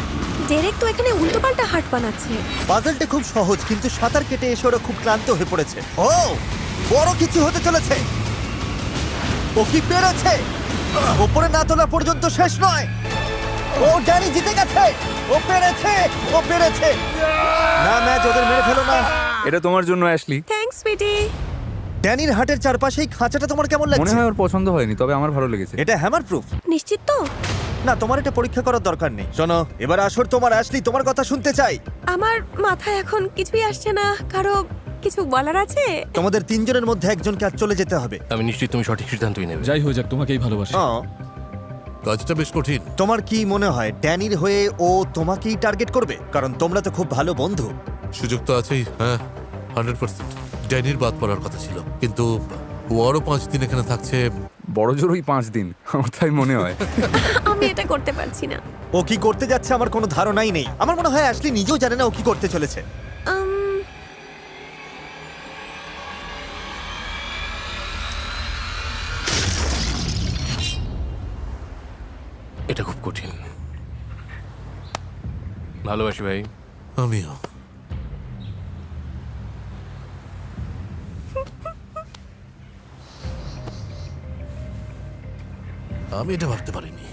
ডেরেক তো এখানে উল্টোপাল্টা হার্ট বানাচ্ছে। পাজলটা খুব সহজ, কিন্তু সাঁতার কেটে এসে ওরা খুব ক্লান্ত হয়ে পড়েছে। ও, বড় কিছু হতে চলেছে। ও কি পেরেছে? ওপরে না তোলা পর্যন্ত শেষ নয়। ও ড্যানি জিতে গেছে। ও পেরেছে, ও পেরেছে। না ম্যাচ ওদের মেরে ফেলো না। এটা তোমার জন্য অ্যাশলি। থ্যাঙ্কস সুইটি। ড্যানির হাটের চারপাশেই খাঁচাটা তোমার কেমন মনে লাগছে? হয় ওর পছন্দ হয়নি, তবে আমার ভালো লেগেছে। এটা হ্যামার প্রুফ। নিশ্চিত তো? না, তোমার এটা পরীক্ষা করার দরকার নেই। শোনো, এবার আসর তোমার। অ্যাশলি, তোমার কথা শুনতে চাই। আমার মাথায় এখন কিছুই আসছে না। কারো কিছু বলার আছে? তোমাদের তিনজনের মধ্যে একজনকে আজ চলে যেতে হবে। আমি নিশ্চিত তুমি সঠিক সিদ্ধান্তই নেবে। যাই হয়ে যাক, তোমাকেই ভালোবাসি। কাজটা বেশ কঠিন। তোমার কি মনে হয় ড্যানির হয়ে ও তোমাকেই টার্গেট করবে? কারণ তোমরা তো খুব ভালো বন্ধু। সুযোগ তো আছেই, হ্যাঁ 100%। ড্যানির বাদ পড়ার কথা ছিল, কিন্তু ও আরো 5 দিন এখানে থাকছে। বড় জোর ওই 5 দিন, আমার তাই মনে হয়। আমি এটা করতে পারছি না। ও কি করতে যাচ্ছে আমার কোনো ধারণাই নেই। আমার মনে হয় অ্যাশলি নিজেও জানে না ও কি করতে চলেছে। এটা খুব কঠিন। ভালোবাসি ভাই। আমিও। আমি এটা ভাবতে পারিনি।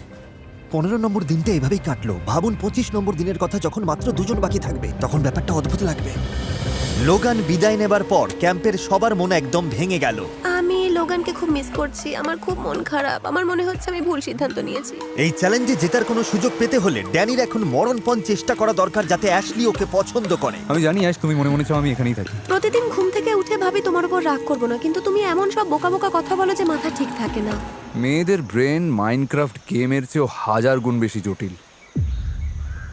15 নম্বর দিনটা এভাবেই কাটলো। ভাবুন 25 নম্বর দিনের কথা, যখন মাত্র 2 জন বাকি থাকবে, তখন ব্যাপারটা অদ্ভুত লাগবে। লোগান বিদায় নেবার পর ক্যাম্পের সবার মন একদম ভেঙে গেল। আমি লোগানকে খুব মিস করছি। আমার খুব মন খারাপ। আমার মনে হচ্ছে আমি ভুল সিদ্ধান্ত নিয়েছি। এই চ্যালেঞ্জে জেতার কোনো সুযোগ পেতে হলে ড্যানির এখন মরণপণ চেষ্টা করা দরকার, যাতে অ্যাশলি ওকে পছন্দ করে। আমি জানি অ্যাশ, তুমি মনে মনে চাও আমি এখানেই থাকি। প্রতিদিন ঘুম থেকে উঠে ভাবি তোমার উপর রাগ করবো না, কিন্তু তুমি এমন সব বোকা বোকা কথা বলো যে মাথা ঠিক থাকে না। মেয়েদের ব্রেন মাইনক্রাফট গেমের চেয়েও 1000 গুণ বেশি জটিল।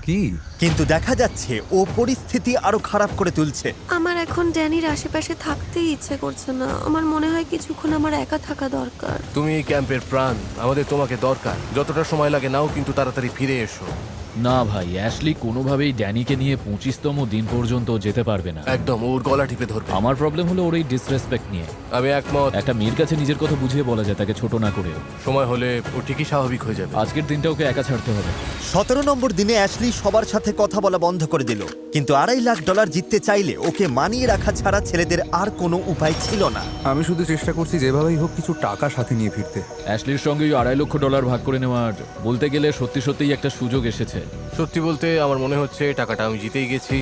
কি? কিন্তু দেখা যাচ্ছে ও পরিস্থিতি আরো খারাপ করে তুলছে। আমার এখন ড্যানির আশেপাশে থাকতেই ইচ্ছে করছে না। আমার মনে হয় কিছুক্ষণ আমার একা থাকা দরকার। তুমি এই ক্যাম্পের প্রাণ, আমাদের তোমাকে দরকার। যতটা সময় লাগে নাও, কিন্তু তাড়াতাড়ি ফিরে এসো। না ভাই, অ্যাশলি কোনোভাবেই ড্যানিকে নিয়ে 25তম দিন পর্যন্ত যেতে পারবে না। একদম ওর গলা টিপে ধরবে। আমার প্রবলেম হলো ওর এই ডিসরেসপেক্ট নিয়ে। আমি একমত। একটা মেয়ের কাছে নিজের কথা বুঝিয়ে বলা যায়, তাকে ছোট না করে। সময় হলে ও ঠিকই স্বাভাবিক হয়ে যাবে। আজকের দিনটা ওকে একা ছাড়তে হবে। 17 নম্বর দিনে অ্যাশলি সবার সাথে কথা বলা বন্ধ করে দিল, কিন্তু $2.5 লাখ জিততে চাইলে ওকে মানিয়ে রাখা ছাড়া ছেলেদের আর কোনো উপায় ছিল না। আমি শুধু চেষ্টা করছি যেভাবেই হোক কিছু টাকা সাথে নিয়ে ফিরতে। অ্যাশলির সঙ্গে ওই $2.5 লক্ষ ভাগ করে নেওয়ার বলতে গেলে সত্যি সত্যিই একটা সুযোগ এসেছে। সত্যি বলতে আমার মনে হচ্ছে টাকাটা আমি জিতেই গেছি।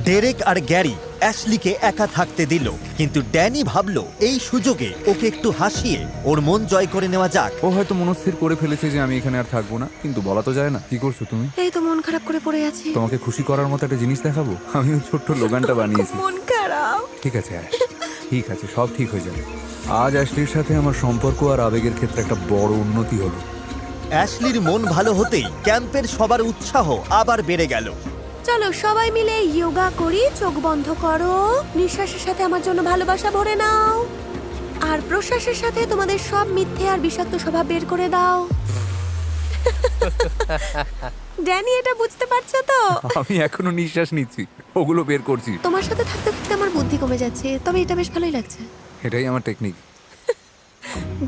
ডেরেক আর গ্যারি অ্যাশলিকে একা থাকতে দিল, কিন্তু ড্যানি ভাবলো এই সুযোগে ওকে একটু হাসিয়ে ওর মন জয় করে নেওয়া যাক। ও হয়তো মনস্থির করে ফেলেছে যে আমি এখানে আর থাকবো না, কিন্তু বলা তো যায় না। কি করছো তুমি? এই তো মন খারাপ করে পড়ে আছি। তোমাকে খুশি করার মতো একটা জিনিস দেখাবো। আমি ওই ছোট্ট লোগানটা খুব বানিয়েছি। মন খারাপ। ঠিক আছে অ্যাশ, ঠিক আছে, সব ঠিক হয়ে যাবে। আজ অ্যাশলির সাথে আমার সম্পর্ক আর আবেগের ক্ষেত্রে একটা বড় উন্নতি হলো। অ্যাশলির মন ভালো হতেই ক্যাম্পের সবার উৎসাহ আবার বেড়ে গেল। চলো সবাই মিলে যোগা করি। চোখ বন্ধ করো, নিঃশ্বাসের সাথে আমার জন্য ভালোবাসা ভরে নাও, আর প্রশ্বাসের সাথে তোমাদের সব মিথ্যে আর বিষাক্ত স্বভাব বের করে দাও। ড্যানি, এটা বুঝতে পারছো তো? আমি এখনো নিঃশ্বাস নিচ্ছি, ওগুলো বের করছি। তোমার সাথে থাকতে থাকতে আমার বুদ্ধি কমে যাচ্ছে, তবে এটা বেশ ভালোই লাগছে। এটাই আমার টেকনিক।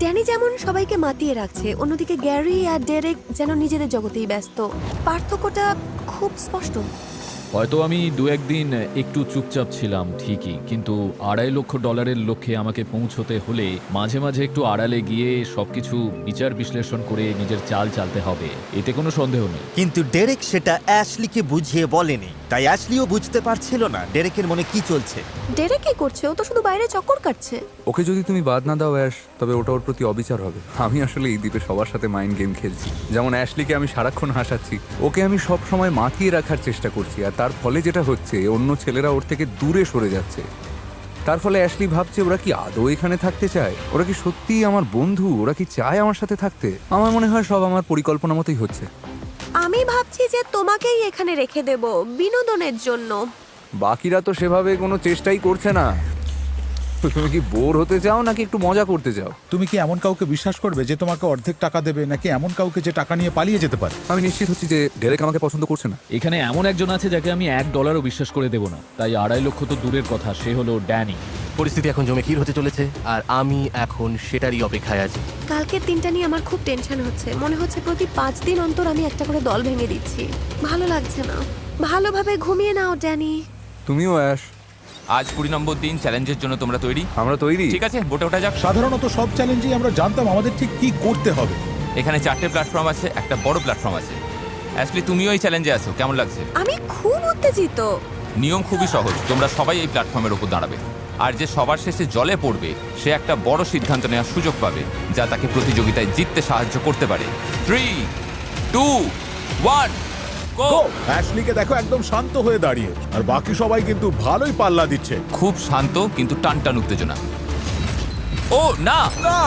ড্যানি যেমন সবাইকে মাতিয়ে রাখছে, অন্যদিকে গ্যারি আর ডেরেক যেন নিজেদের জগতেই ব্যস্ত। পার্থক্যটা খুব স্পষ্ট। হয়তো আমি 2-1 দিন একটু চুপচাপ ছিলাম ঠিকই, কিন্তু $2.5 লক্ষ লক্ষ্যে আমাকে পৌঁছতে হলে মাঝে মাঝে একটু আড়ালে গিয়ে সবকিছু বিচার বিশ্লেষণ করে নিজের চাল চালতে হবে, এতে কোনো সন্দেহ নেই। কিন্তু ডেরেক সেটা অ্যাশলিকে বুঝিয়ে বলেনি, তাই অ্যাশলিও বুঝতে পারছিল না ডেরেকের মনে কি চলছে। ডেরেক কি করছে? ও তো শুধু বাইরে চক্কর কাটছে। ওকে যদি তুমি বাদ না দাও অ্যাশ, তবে ওটা ওর প্রতি অবিচার হবে। আমি আসলে এই দ্বীপে সবার সাথে মাইন্ড গেম খেলছি। যেমন অ্যাশলিকে আমি সারাক্ষণ হাসাচ্ছি, ওকে আমি সব সময় মাতিয়ে রাখার চেষ্টা করছি, আর তার ফলে যেটা হচ্ছে অন্য ছেলেরা ওর থেকে দূরে সরে যাচ্ছে। তার ফলে অ্যাশলি ভাবছে ওরা কি আদৌ এখানে থাকতে চায়, ওরা কি সত্যিই আমার বন্ধু, ওরা কি চায় আমার সাথে থাকতে। আমার মনে হয় সব আমার পরিকল্পনা মতোই হচ্ছে। আমি ভাবছি যে তোমাকেই এখানে রেখে দেব বিনোদনের জন্য। বাকিরা তো সেভাবে কোনো চেষ্টাই করছে না। তো তুমি কি বোর হতে চাও নাকি একটু মজা করতে চাও? তুমি কি এমন কাউকে বিশ্বাস করবে যে তোমাকে অর্ধেক টাকা দেবে, নাকি এমন কাউকে যে টাকা নিয়ে পালিয়ে যেতে পারে? আমি নিশ্চিত হচ্ছি যে ডেরেক আমাকে পছন্দ করছে না। এখানে এমন একজন আছে যাকে আমি $1 বিশ্বাস করে দেব না, তাই 2.5 লক্ষ তো দূরের কথা, সে হলো ড্যানি। পরিস্থিতি এখন জমে ক্ষীর হতে চলেছে আর আমি এখন সেটারই অপেক্ষায় আছি। কালকের দিনটা নিয়ে আমার খুব টেনশন হচ্ছে। মনে হচ্ছে প্রতি 5 দিন অন্তর আমি একটা করে দল ভেঙে দিচ্ছি। ভালো লাগছে না। ভালোভাবে ঘুমিয়ে নাও ড্যানি। তুমিও অ্যাশ। আজ 20 নম্বর দিন, চ্যালেঞ্জের জন্য তোমরা তৈরি? আমরা তৈরি। ঠিক আছে, বোটে ওঠা যাক। সাধারণত সব চ্যালেঞ্জেই আমরা জানতাম আমাদের ঠিক কি করতে হবে। এখানে 4টে প্ল্যাটফর্ম আছে, একটা বড় প্ল্যাটফর্ম আছে। অ্যাশলি, তুমিও এই চ্যালেঞ্জে আছো, কেমন লাগছে? আমি খুব উত্তেজিত। নিয়ম খুবই সহজ, তোমরা সবাই এই প্ল্যাটফর্মের উপর দাঁড়াবে। আর যে সবার শেষে জলে পড়বে সে একটা বড় সিদ্ধান্ত নেওয়ার সুযোগ পাবে, যা তাকে প্রতিযোগিতায় জিততে সাহায্য করতে পারে। 3, 2, 1, গো! অ্যাশলিকে দেখো একদম শান্ত হয়ে দাঁড়িয়ে, আর বাকি সবাই কিন্তু ভালোই পাল্লা দিচ্ছে। খুব শান্ত কিন্তু টানটান উত্তেজনা। ও না, না,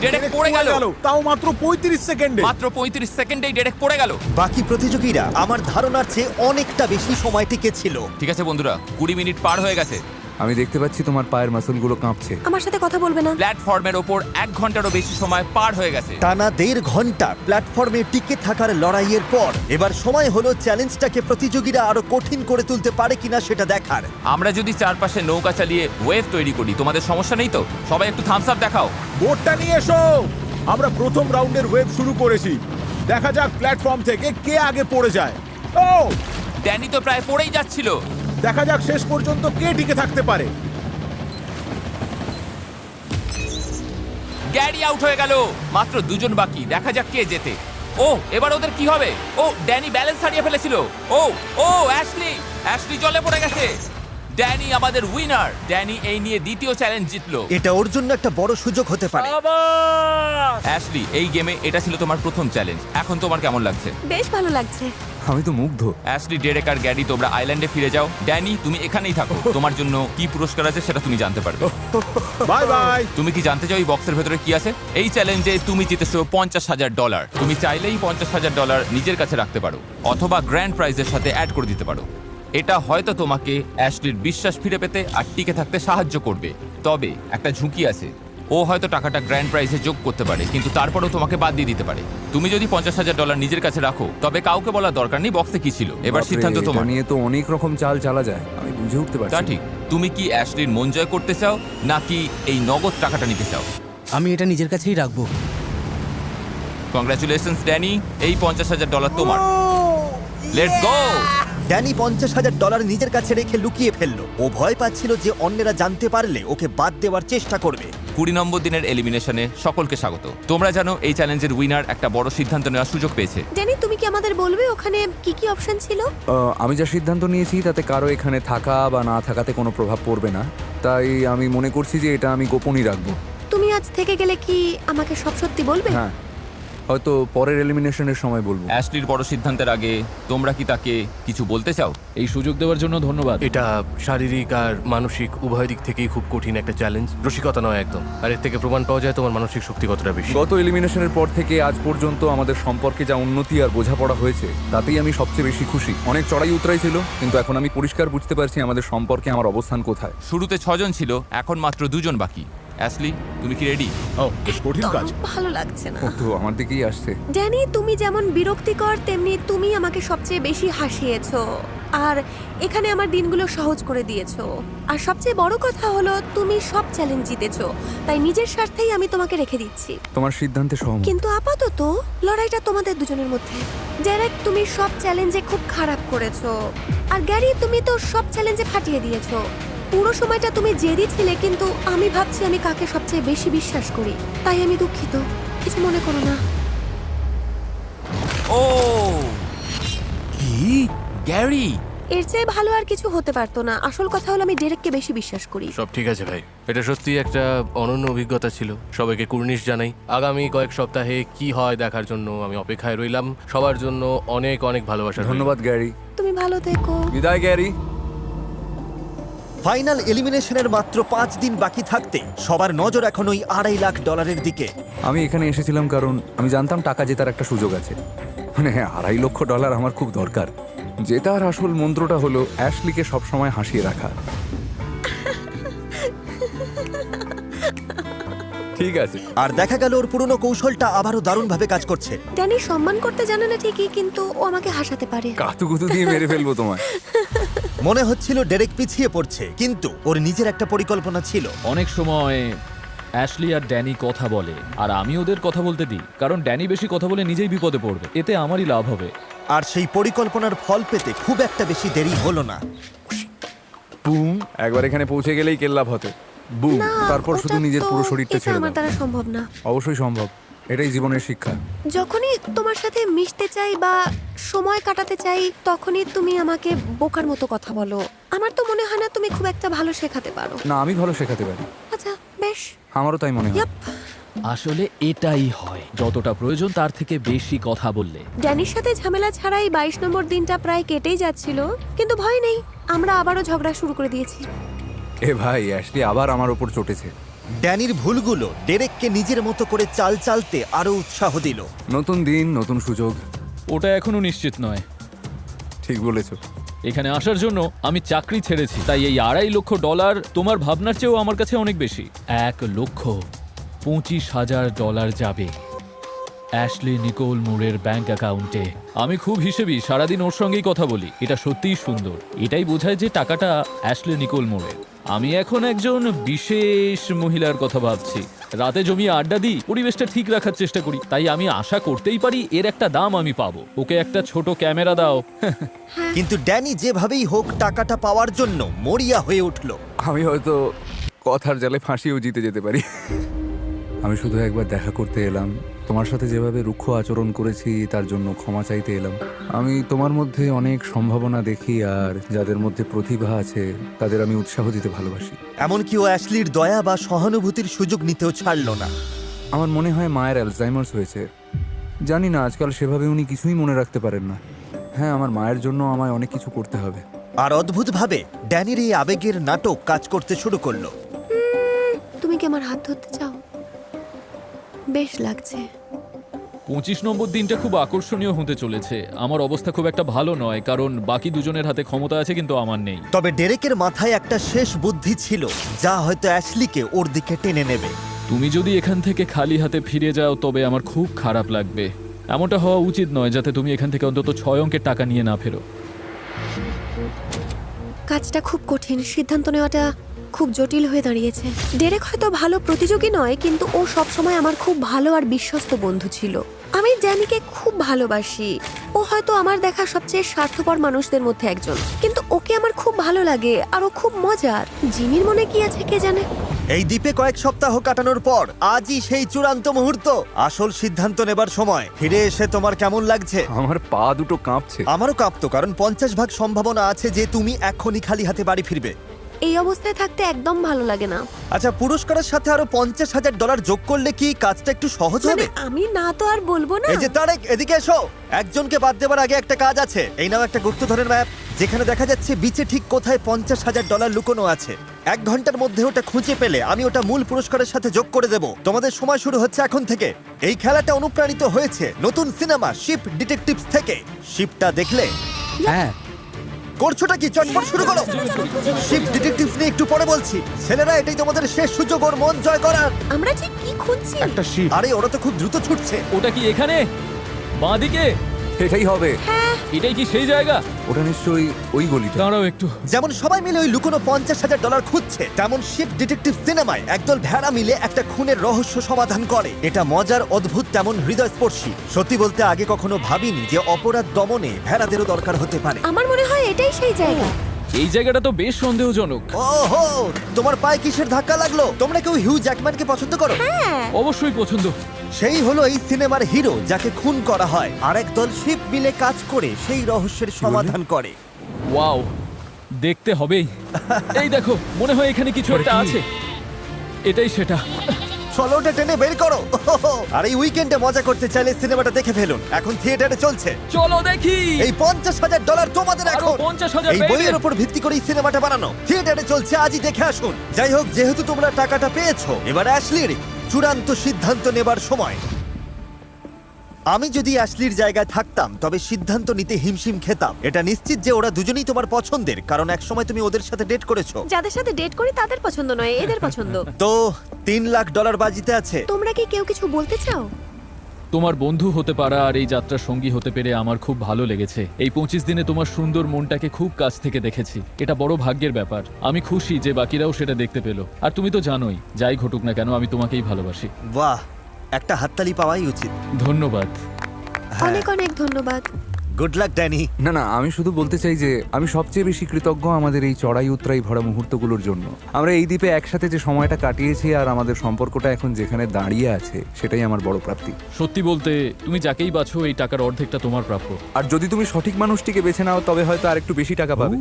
ডেরেক পড়ে গেল। তাও মাত্র 35 সেকেন্ডে। মাত্র 35 সেকেন্ডেই ডেরেক পড়ে গেল। বাকি প্রতিযোগীরা আমার ধারণার চেয়ে অনেকটা বেশি সময় টিকে ছিল। ঠিক আছে বন্ধুরা, 20 মিনিট পার হয়ে গেছে। আমি দেখতে পাচ্ছি তোমার পায়ের মাসলগুলো কাঁপছে। আমার সাথে কথা বলবে না? প্ল্যাটফর্মের ওপর 1 ঘন্টারও বেশি সময় পার হয়ে গেছে। টানা 1.5 ঘন্টা প্ল্যাটফর্মে টিকে থাকার লড়াইয়ের পর এবার সময় হলো চ্যালেঞ্জটাকে প্রতিযোগীরা আরো কঠিন করে তুলতে পারে কিনা সেটা দেখার। আমরা যদি চারপাশে নৌকা চালিয়ে ওয়েভ তৈরি করি, তোমাদের সমস্যা নেই তো? সবাই একটু থামস আপ দেখাও। বোটটা নিয়ে এসো। আমরা প্রথম রাউন্ডের ওয়েভ শুরু করেছি। দেখা যাক প্ল্যাটফর্ম থেকে কে আগে পড়ে যায়। ও, ড্যানি তো প্রায় পড়েই যাচ্ছিল। দেখা যাক শেষ পর্যন্ত কে টিকে থাকতে পারে। গ্যারি আউট হয়ে গেল। মাত্র 2 জন বাকি, দেখা যাক কে জেতে। ও, এবার ওদের কি হবে? ও, ড্যানি ব্যালেন্স হারিয়ে ফেলেছিল। ও ও অ্যাশলি জলে পড়ে গেছে। ড্যানি আমাদের উইনার। ড্যানি এই নিয়ে দ্বিতীয় চ্যালেঞ্জ জিতলো। এটা ওর জন্য একটা বড় সুযোগ হতে পারে। অ্যাশলি, এই গেমে এটা ছিল তোমার প্রথম চ্যালেঞ্জ। এখন তোমার কেমন লাগছে? বেশ ভালো লাগছে। আমি তো মুগ্ধ। অ্যাশলি, ডেরেক আর গ্যারি তোমরা আইল্যান্ডে ফিরে যাও। ড্যানি, তুমি এখানেই থাকো। তোমার জন্য কি পুরস্কার আছে সেটা তুমি জানতে পারবে। Bye bye. তুমি কি জানতে চাও এই বক্সের ভেতরে কি আছে? এই চ্যালেঞ্জে তুমি জিতেছো $50,000। তুমি চাইলেই $50,000 নিজের কাছে রাখতে পারো, অথবা গ্র্যান্ড প্রাইজের সাথে অ্যাড করে দিতে পারো। এটা হয়তো তোমাকে অ্যাশলির বিশ্বাস ফিরে পেতে আর টিকে থাকতে সাহায্য করবে। তবে একটা ঝুঁকি আছে, ও হয়তো টাকাটা গ্র্যান্ড প্রাইজে যোগ করতে পারে, কিন্তু তারপরেও তোমাকে বাদ দিয়ে দিতে পারে। তুমি যদি $50,000 নিজের কাছে রাখো, তবে কাউকে বলার দরকার নেই বক্সে কি ছিল। এবার সিদ্ধান্ত বাপরে, তোমার। এটা নিয়ে তো অনেক রকম চাল চালা যায়, আমি বুঝে উঠতে পারছি তা না। ঠিক, তুমি কি অ্যাশলির মন জয় করতে চাও নাকি এই নগদ টাকাটা নিতে চাও? আমি এটা নিজের কাছেই রাখবো। কংগ্রাচুলেশনস ড্যানি, এই $50,000 তোমার। Let's go! ড্যানি $50,000 নিজের কাছে রেখে লুকিয়ে ফেললো। ও ভয় পাচ্ছিল যে অন্যেরা জানতে পারলে ওকে বাদ দেওয়ার চেষ্টা করবে। 20 নম্বর দিনের এলিমিনেশনে সকলকে স্বাগত। তোমরা জানো এই চ্যালেঞ্জের উইনার একটা বড় সিদ্ধান্ত নেওয়ার সুযোগ পেয়েছে। ড্যানি, তুমি কি আমাদের বলবে ওখানে কি কি অপশন ছিল? আমি যা সিদ্ধান্ত নিয়েছি তাতে কারো এখানে থাকা বা না থাকাতে কোনো প্রভাব পড়বে না, তাই আমি মনে করছি যে এটা আমি গোপনই রাখবো। তুমি আজ থেকে গেলে কি আমাকে সব সত্যি বলবে? হ্যাঁ, হয়তো পরের এলিমিনেশনের সময় বলবো। অ্যাশলির বড় সিদ্ধান্তের আগে তোমরা কি তাকে কিছু বলতে চাও? এই সুযোগ দেওয়ার জন্য ধন্যবাদ। এটা শারীরিক আর মানসিক উভয় দিক থেকেই খুব কঠিন একটা চ্যালেঞ্জ। রসিকতা নয় একদম। আর এর থেকে প্রমাণ পাওয়া যায় তোমার মানসিক শক্তি কতটা বেশি। গত এলিমিনেশনের পর থেকে আজ পর্যন্ত আমাদের সম্পর্কে যা উন্নতি আর বোঝাপড়া হয়েছে তাতেই আমি সবচেয়ে বেশি খুশি। অনেক চড়াই উতরাই ছিল, কিন্তু এখন আমি পরিষ্কার বুঝতে পারছি আমাদের সম্পর্কে আমার অবস্থান কোথায়। শুরুতে 6 জন ছিল, এখন মাত্র 2 জন বাকি। অ্যাশলি, তুমি কি রেডি? ও, বেশ কঠিন কাজ। ভালো লাগছে না। ও তো আমার দিকেই আসছে। ড্যানি, তুমি যেমন বিরক্তিকর তেমনি তুমি আমাকে সবচেয়ে বেশি হাসিয়েছো, আর এখানে আমার দিনগুলো সহজ করে দিয়েছো। আর সবচেয়ে বড় কথা হলো তুমি সব চ্যালেঞ্জ জিতেছো, তাই নিজের স্বার্থেই আমি তোমাকে রেখে দিচ্ছি। তোমার সিদ্ধান্তে সহমত। কিন্তু আপাতত লড়াইটা তোমাদের দুজনের মধ্যে। ডেরেক, তুমি সব চ্যালেঞ্জে খুব খারাপ করেছো, আর গ্যারি, তুমি তো সব চ্যালেঞ্জে ফাটিয়ে দিয়েছো। পুরো সময়টা তুমি জেদি ছিলে, কিন্তু আমি ভাবছি আমি কাকে সবচেয়ে বেশি বিশ্বাস করি। তাই আমি দুঃখিত, কিছু মনে করো না। ও কি গ্যারি! এর চেয়ে ভালো আর কিছু হতে পারতো না। আসল কথা হলো আমি ডেরেককে বেশি বিশ্বাস করি। সব ঠিক আছে ভাই, এটা সত্যি একটা অনন্য অভিজ্ঞতা ছিল। সবাইকে কুর্নিশ জানাই। আগামী কয়েক সপ্তাহে কি হয় দেখার জন্য আমি অপেক্ষায় রইলাম। সবার জন্য অনেক অনেক ভালোবাসা। ধন্যবাদ গ্যারি। তুমি ভালো থেকো। বিদায় গ্যারি। ফাইনাল এলিমিনেশনের মাত্র 5 দিন বাকি থাকতে সবার নজর এখন ওই $2.5 লাখ দিকে। আমি এখানে এসেছিলাম কারণ আমি জানতাম টাকা জেতার একটা সুযোগ আছে। মানে $2.5 লক্ষ আমার খুব দরকার। জেতার আসল মন্ত্রটা হলো অ্যাশলিকে সবসময় হাসিয়ে রাখা। ঠিক আছে। আর দেখা গেল ওর পুরনো কৌশলটা আবারও দারুণভাবে কাজ করছে। ড্যানি সম্মান করতে জানে না ঠিকই, কিন্তু ও আমাকে হাসাতে পারে। কাতুকুতু দিয়ে মেরে ফেলবো তোমায়। মনে হচ্ছিল ডেরেক পিছিয়ে পড়ছে, কিন্তু ওর নিজের একটা পরিকল্পনা ছিল। অনেক সময় অ্যাশলি আর ড্যানি কথা বলে আর আমি ওদের কথা বলতে দিই, কারণ ড্যানি বেশি কথা বলে নিজেই বিপদে পড়বে, এতে আমারই লাভ হবে। আর সেই পরিকল্পনার ফল পেতে খুব একটা বেশি দেরি হলো না। বুম, একবার এখানে পৌঁছে গেলেই কেল্লাভ হতে। বুম, না, তারপর শুধু ওটা নিজের তো- পুরো শরীরটা এটা ছেড়ে আমার দাও। দ্বারা সম্ভব না। অবশ্যই সম্ভব, এটাই জীবনের শিক্ষা। যখনই তোমার সাথে মিশতে চাই বা সময় কাটাতে চাই, তখনই তুমি আমাকে বোকার মতো কথা বলো। আমার তো মনে হয় না তুমি খুব একটা ভালো শেখাতে পারো। না, আমি ভালো শেখাতে পারি, আচ্ছা, বেশ। আমারও তাই মনে হয়। ইয়াপ। আসলে এটাই হয়, যতটা প্রয়োজন তার থেকে বেশি কথা বললে। ড্যানির সাথে ঝামেলা ছাড়াই 22 নম্বর দিনটা প্রায় কেটেই যাচ্ছিল, কিন্তু ভয় নেই, আমরা আবারও ঝগড়া শুরু করে দিয়েছি। এ ভাই, অ্যাশলি আবার আমার ওপর চটেছে। ড্যানির ভুলগুলো ডেরেককে নিজের মতো করে চাল চালতে আরো উৎসাহ দিল। নতুন দিন, নতুন সুযোগ। ওটা এখনো নিশ্চিত নয়। ঠিক বলেছো। এখানে আসার জন্য আমি চাকরি ছেড়েছি, তাই এই $2.5 লক্ষ তোমার ভাবনার চেয়েও আমার কাছে অনেক বেশি। $1,25,000 যাবে অ্যাশলি নিকোল মুরের ব্যাংক অ্যাকাউন্টে। আমি খুব হিসেবি, সারাদিন ওর সঙ্গেই কথা বলি। এটা সত্যিই সুন্দর, এটাই বোঝায় যে টাকাটা অ্যাশলি নিকোল মুরের। আমি এখন একজন বিশেষ মহিলার কথা ভাবছি। রাতে জমিয়ে আড্ডা দিই, পরিবেশটা ঠিক রাখার চেষ্টা করি, তাই আমি আশা করতেই পারি এর একটা দাম আমি পাবো। ওকে একটা ছোট ক্যামেরা দাও। কিন্তু ড্যানি যেভাবেই হোক টাকাটা পাওয়ার জন্য মরিয়া হয়ে উঠল। আমি হয়তো কথার জালে ফাঁসিও জিতে যেতে পারি। আমি শুধু একবার দেখা করতে এলাম। তোমার সাথে যেভাবে রুক্ষ আচরণ করেছি তার জন্য ক্ষমা চাইতে এলাম। আমি তোমার মধ্যে অনেক সম্ভাবনা দেখি, আর যাদের মধ্যে প্রতিভা আছে তাদের আমি উৎসাহ দিতে ভালোবাসি। এমনকি ও অ্যাশলির দয়া বা সহানুভূতির সুযোগ নিতেও ছাড়ল না। আমার মনে হয় মায়ের অ্যালজাইমার্স হয়েছে। জানি না, আজকাল সেভাবে উনি কিছুই মনে রাখতে পারেন না। হ্যাঁ, আমার মায়ের জন্য আমায় অনেক কিছু করতে হবে। আর অদ্ভুতভাবে ড্যানির এই আবেগের নাটক কাজ করতে শুরু করলো। তুমি কি আমার হাত ধরতে চাও? বেশ লাগছে। 25 নম্বর দিনটা খুব আকর্ষণীয় হতে চলেছে। আমার অবস্থা খুব একটা ভালো নয়, কারণ বাকি দুজনের হাতে ক্ষমতা আছে কিন্তু আমার নেই। তবে ডেরেকের মাথায় একটা শেষ বুদ্ধি ছিল, যা হয়তো অ্যাশলিকে ওর দিকে টেনে নেবে। তুমি যদি এখান থেকে খালি হাতে ফিরে যাও তবে আমার খুব খারাপ লাগবে। এমনটা হওয়া উচিত নয়, যাতে তুমি এখান থেকে অন্তত 6 অঙ্কের টাকা নিয়ে না ফেরো। কাজটা খুব কঠিন, সিদ্ধান্ত নেওয়াটা খুব জটিল হয়ে দাঁড়িয়েছে। ডেরেক হয়তো ভালো প্রতিযোগী নয়, কিন্তু ও সবসময় আমার খুব ভালো আর বিশ্বস্ত বন্ধু ছিল। আমি ড্যানিকে খুব ভালোবাসি। ও হয়তো আমার দেখা সবচেয়ে স্বার্থপর মানুষদের মধ্যে একজন, কিন্তু ওকে আমার খুব ভালো লাগে আর ও খুব মজার। জিমির মনে কি আছে কে জানে। এই দ্বীপে কয়েক সপ্তাহ কাটানোর পর আজই সেই চূড়ান্ত মুহূর্ত, আসল সিদ্ধান্ত নেবার সময়। ফিরে এসে তোমার কেমন লাগছে? আমার পা দুটো কাঁপছে। আমারও কাঁপতো, কারণ 50% সম্ভাবনা আছে যে তুমি এখনই খালি হাতে বাড়ি ফিরবে। এই অবস্থায় থাকতে একদম ভালো লাগে না। আচ্ছা, পুরস্কারের সাথে আরো $50,000 যোগ করলে কি কাজটা একটু সহজ মানে হবে? আমি না তো আর বলবো না। এই যে তারেক, এদিকে এসো। একজনকে বাদ দেবার আগে একটা কাজ আছে। এই নাও একটা গুপ্তধনের ম্যাপ, যেখানে দেখা যাচ্ছে বিচে ঠিক কোথায় $50,000 লুকোনো আছে। 1 ঘন্টার মধ্যে ওটা খুঁজে পেলে আমি ওটা মূল পুরস্কারের সাথে যোগ করে দেব। তোমাদের সময় শুরু হচ্ছে এখন থেকে। এই খেলাটা অনুপ্রাণিত হয়েছে নতুন সিনেমা শিপ ডিটেকটিভস থেকে। শিপটা দেখলে? হ্যাঁ, করছোটা কি? চটপট শুরু করো। শিপ ডিটেকটিভস নিয়ে একটু পরে বলছি। ছেলেরা, এটাই তোমাদের শেষ সুযোগ ওর মন জয় করার। আমরা ঠিক কি খুঁজছি? একটা শিপ। আরে ওরা তো খুব দ্রুত ছুটছে। ওটা কি এখানে বাঁদিকে? এটাই হবে। এটাই কি সেই জায়গা? ওটা নিশ্চয়ই ওই গলিটা। দাঁড়াও একটু। যেমন সবাই মিলে ওই লুকোনো $50,000 খুঁজছে, তেমন শিপ ডিটেকটিভ সিনেমায় একদল ভেড়া মিলে একটা খুনের রহস্য সমাধান করে। এটা মজার, অদ্ভুত, তেমন হৃদয়স্পর্শী। সত্যি বলতে আগে কখনো ভাবিনি যে অপরাধ দমনে ভেড়াদেরও দরকার হতে পারে। আমার মনে হয় এটাই সেই জায়গা। এই জায়গাটা তো বেশ সন্দেহজনক। ওহো, তোমার পায়ে কিসের ধাক্কা লাগলো? তোমরা কেউ হিউ জ্যাকম্যানকে পছন্দ করো? অবশ্যই পছন্দ। সেই হলো এই সিনেমার হিরো, যাকে খুন করা হয়, আর একদল শিপ মিলে কাজ করে সেই রহস্যের সমাধান করে। ওয়াও, দেখতে হবেই। এই দেখো, মনে হয় এখানে কিছু একটা আছে। এটাই সেটা। চলো ওটা টেনে বের করো। ওহো, আর এই উইকেন্ডে মজা করতে চাইলে সিনেমাটা দেখে ফেলুন, এখন থিয়েটারে চলছে। চলো দেখি। এই $50,000 তোমাদের আরো এখন। 50,000 এই বইয়ের উপর ভিত্তি করে এই সিনেমাটা বানানো। থিয়েটারে চলছে, আজই দেখে আসুন। যাই হোক, যেহেতু তোমরা টাকাটা পেয়েছো, এবার অ্যাশলির চূড়ান্ত সিদ্ধান্ত নেবার সময়। আমি যদি অ্যাশলির জায়গায় থাকতাম তবে সিদ্ধান্ত নিতে হিমশিম খেতাম। এটা নিশ্চিত যে ওরা দুজনেই তোমার পছন্দের, কারণ একসময় তুমি ওদের সাথে ডেট করেছো। যাদের সাথে ডেট করি তাদের পছন্দ নয়, এদের পছন্দ। তো $3 লাখ বাজিতে আছে। তোমরা কি কেউ কিছু বলতে চাও? তোমার বন্ধু হতে পারা আর এই যাত্রার সঙ্গী হতে পেরে আমার খুব ভালো লেগেছে। এই 25 দিনে তোমার সুন্দর মনটাকে খুব কাছ থেকে দেখেছি। এটা বড় ভাগ্যের ব্যাপার। আমি খুশি যে বাকিরাও সেটা দেখতে পেলো। আর তুমি তো জানোই, যাই ঘটুক না কেন আমি তোমাকেই ভালোবাসি। বাহ, একটা হাততালি পাওয়াই উচিত। ধন্যবাদ। অনেক অনেক ধন্যবাদ। Good luck Danny. না না, আমি শুধু বলতে চাই যে আমি সবচেয়ে বেশি কৃতজ্ঞ আমাদের এই চড়াই উতরাই ভরা মুহূর্তগুলোর জন্য। আমরা এই দ্বীপে একসাথে যে সময়টা কাটিয়েছি আর আমাদের সম্পর্কটা এখন যেখানে দাঁড়িয়ে আছে, সেটাই আমার বড় প্রাপ্তি। সত্যি বলতে তুমি যাকেই বাছো এই টাকার অর্ধেকটা তোমার প্রাপ্য। আর যদি তুমি সঠিক মানুষটিকে বেছে নাও তবে হয়তো আর একটু বেশি টাকা পাবে।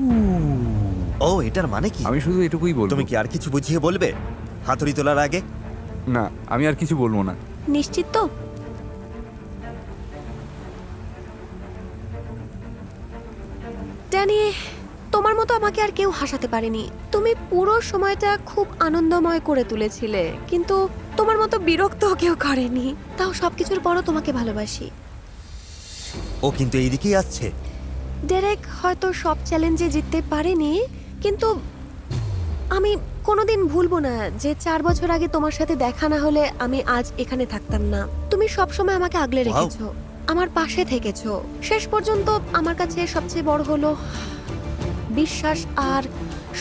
ও, এটার মানে কি? আমি শুধু এটুকুই বলবো। তুমি কি আর কিছু বুঝিয়ে বলবে হাতুড়ি তোলার আগে? না, আমি আর কিছু বলবো না। নিশ্চিত তো? ড্যানি, তোমার মতো আমাকে আর কেউ হাসাতে পারেনি। তুমি পুরো সময়টা খুব আনন্দময় করে তুলেছিলে, কিন্তু তোমার মতো বিরক্ত কেউ করেনি। তাও সবকিছুর পরও তোমাকে ভালোবাসি। ও কিন্তু এইদিকেই আসছে। ডেরেক হয়তো সব চ্যালেঞ্জে জিততে পারেনি, কিন্তু আমি কোনোদিন ভুলবো না যে 4 বছর আগে তোমার সাথে দেখা না হলে আমি আজ এখানে থাকতাম না। তুমি সবসময় আমাকে আগলে রেখেছো, আমার পাশে থেকেছো। শেষ পর্যন্ত আমার কাছে সবচেয়ে বড় হলো বিশ্বাস আর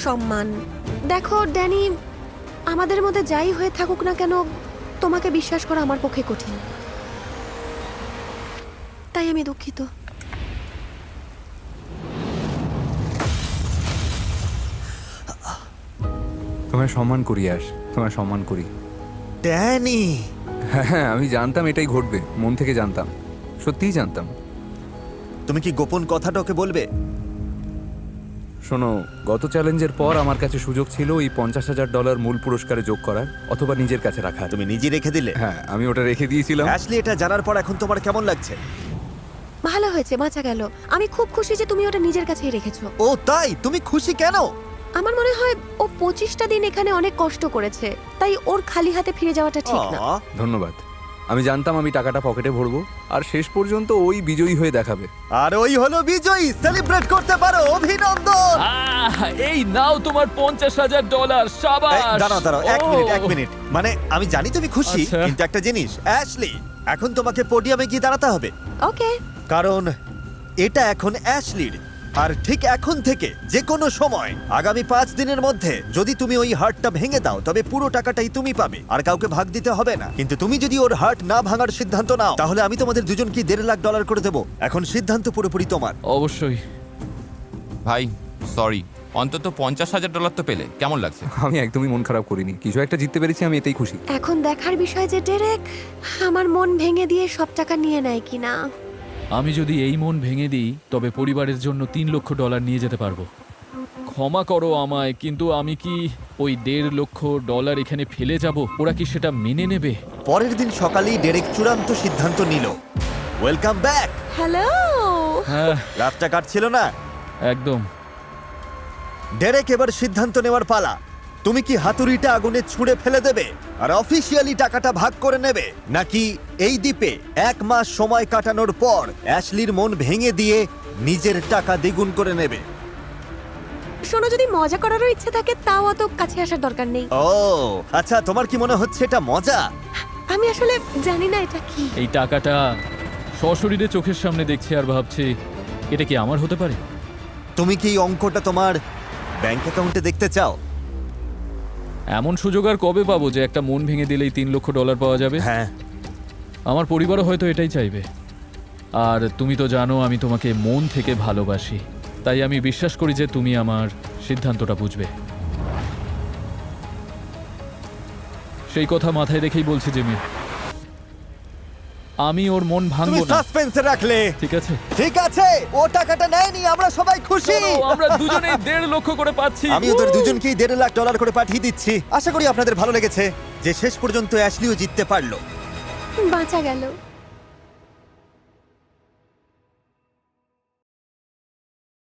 সম্মান। দেখো ড্যানি, আমাদের মধ্যে যাই হয়ে থাকুক না কেন, তোমাকে বিশ্বাস করা আমার পক্ষে কঠিন। তাই আমি দুঃখিত। তোমায় সম্মান করি আশ, তোমায় সম্মান করি। ড্যানি, হ্যাঁ, আমি জানতাম এটাই ঘটবে, মন থেকে জানতাম, সত্যিই জানতাম। তুমি কি গোপন কথাটা ওকে বলবে? শোনো, গত চ্যালেঞ্জের পর আমার কাছে সুযোগ ছিল এই $50,000 মূল পুরস্কারে যোগ করার অথবা নিজের কাছে রাখার। তুমি নিজে রেখে দিলে। হ্যাঁ, আমি ওটা রেখে দিয়েছিলাম। অ্যাশলি, এটা জানার পর এখন তোমার কেমন লাগছে? ভালো হয়েছে, বাঁচা গেল। আমি খুব খুশি যে তুমি ওটা নিজের কাছেই রেখেছো। ও তাই? তুমি খুশি কেন? আমার মনে হয় ও 25টা দিন এখানে অনেক কষ্ট করেছে, তাই ওর খালি হাতে ফিরে যাওয়াটা ঠিক না। আহ, ধন্যবাদ। আমি জানতাম আমি টাকাটা পকেটে ভরবো আর শেষ পর্যন্ত ওই বিজয়ী হয়ে দেখাবে। আর ওই হলো বিজয়ী। সেলিব্রেট করতে পারো। অভিনন্দন। এই নাও তোমার $50,000। এই, শাবাশ। দাঁড়াও দাঁড়াও, এক মিনিট। মানে আমি জানি তুমি খুশি, আচ্ছা। কিন্তু একটা জিনিস অ্যাশলি, এখন তোমাকে পোডিয়ামে গিয়ে দাঁড়াতে হবে, ওকে, কারণ এটা এখন অ্যাশলির। আর ঠিক এখন থেকে যে কোনো সময় আগামী 5 দিনের মধ্যে যদি তুমি ওই হার্টটা ভেঙে দাও তবে পুরো টাকাটাই তুমি পাবে, আর কাউকে ভাগ দিতে হবে না। কিন্তু তুমি যদি ওর হার্ট না ভাঙার সিদ্ধান্ত নাও তাহলে আমি তোমাদের দুজনকে $1.5 লাখ করে দেবো। এখন সিদ্ধান্ত পুরোপুরি তোমার। অবশ্যই। ভাই সরি, অন্তত $50,000 তো পেলে, কেমন লাগছে? আমি একদমই মন খারাপ করিনি, কিছু একটা জিততে পেরেছি, আমি এতেই খুশি। এখন দেখার বিষয় যে ডেরেক আমার মন ভেঙে দিয়ে সব টাকা নিয়ে নেয় কিনা। আমি যদি এই মন ভেঙে দিই তবে পরিবারের জন্য $3 লক্ষ নিয়ে যেতে পারবো। ক্ষমা করো আমায়, কিন্তু আমি কি ওই $1.5 লক্ষ এখানে ফেলে যাব? ওরা কি সেটা মেনে নেবে? পরের দিন সকালেই ডেরেক চূড়ান্ত সিদ্ধান্ত নিল। Welcome back. হ্যালো। হ্যাঁ, রাতটা কাটছিল না। একদম। ডেরেক, এবার সিদ্ধান্ত নেওয়ার পালা। তুমি কি হাতুড়িটা আগুনে ছুঁড়ে ফেলে দেবে আর অফিসিয়ালি টাকাটা ভাগ করে নেবে, নাকি এই দ্বীপে 1 মাস সময় কাটানোর পর অ্যাশলির মন ভেঙে দিয়ে নিজের টাকা দ্বিগুণ করে নেবে? শোনো, যদি মজা করারও ইচ্ছে থাকে তাও অত কাছে আসার দরকার নেই। ও আচ্ছা, তোমার কি মনে হচ্ছে এটা মজা? আমি আসলে জানি না এটা কি। এই টাকাটা সশরীরে চোখের সামনে দেখছি আর ভাবছি এটা কি আমার হতে পারে? তুমি কি এই অঙ্কটা তোমার ব্যাংক অ্যাকাউন্টে দেখতে চাও? এমন সুযোগ আর কবে পাবো যে একটা মন ভেঙে দিলেই $3 লক্ষ পাওয়া যাবে? হ্যাঁ, আমার পরিবারও হয়তো এটাই চাইবে। আর তুমি তো জানো আমি তোমাকে মন থেকে ভালোবাসি, তাই আমি বিশ্বাস করি যে তুমি আমার সিদ্ধান্তটা বুঝবে। সেই কথা মাথায় রেখেই বলছি জিমি, আমি ওর মন তুমি ভাঙবো না। সাসপেন্সে রাখলে। ঠিক আছে, ঠিক আছে, ও টাকাটা নেয়নি, আমরা সবাই খুশি। চলো, আমরা দুজনেই $1.5 লক্ষ করে পাচ্ছি। আমি ওদের দুজনকেই $1.5 লাখ করে পাঠিয়ে দিচ্ছি। আশা করি আপনাদের ভালো লেগেছে যে শেষ পর্যন্ত অ্যাশলিও জিততে পারলো। বাঁচা গেল।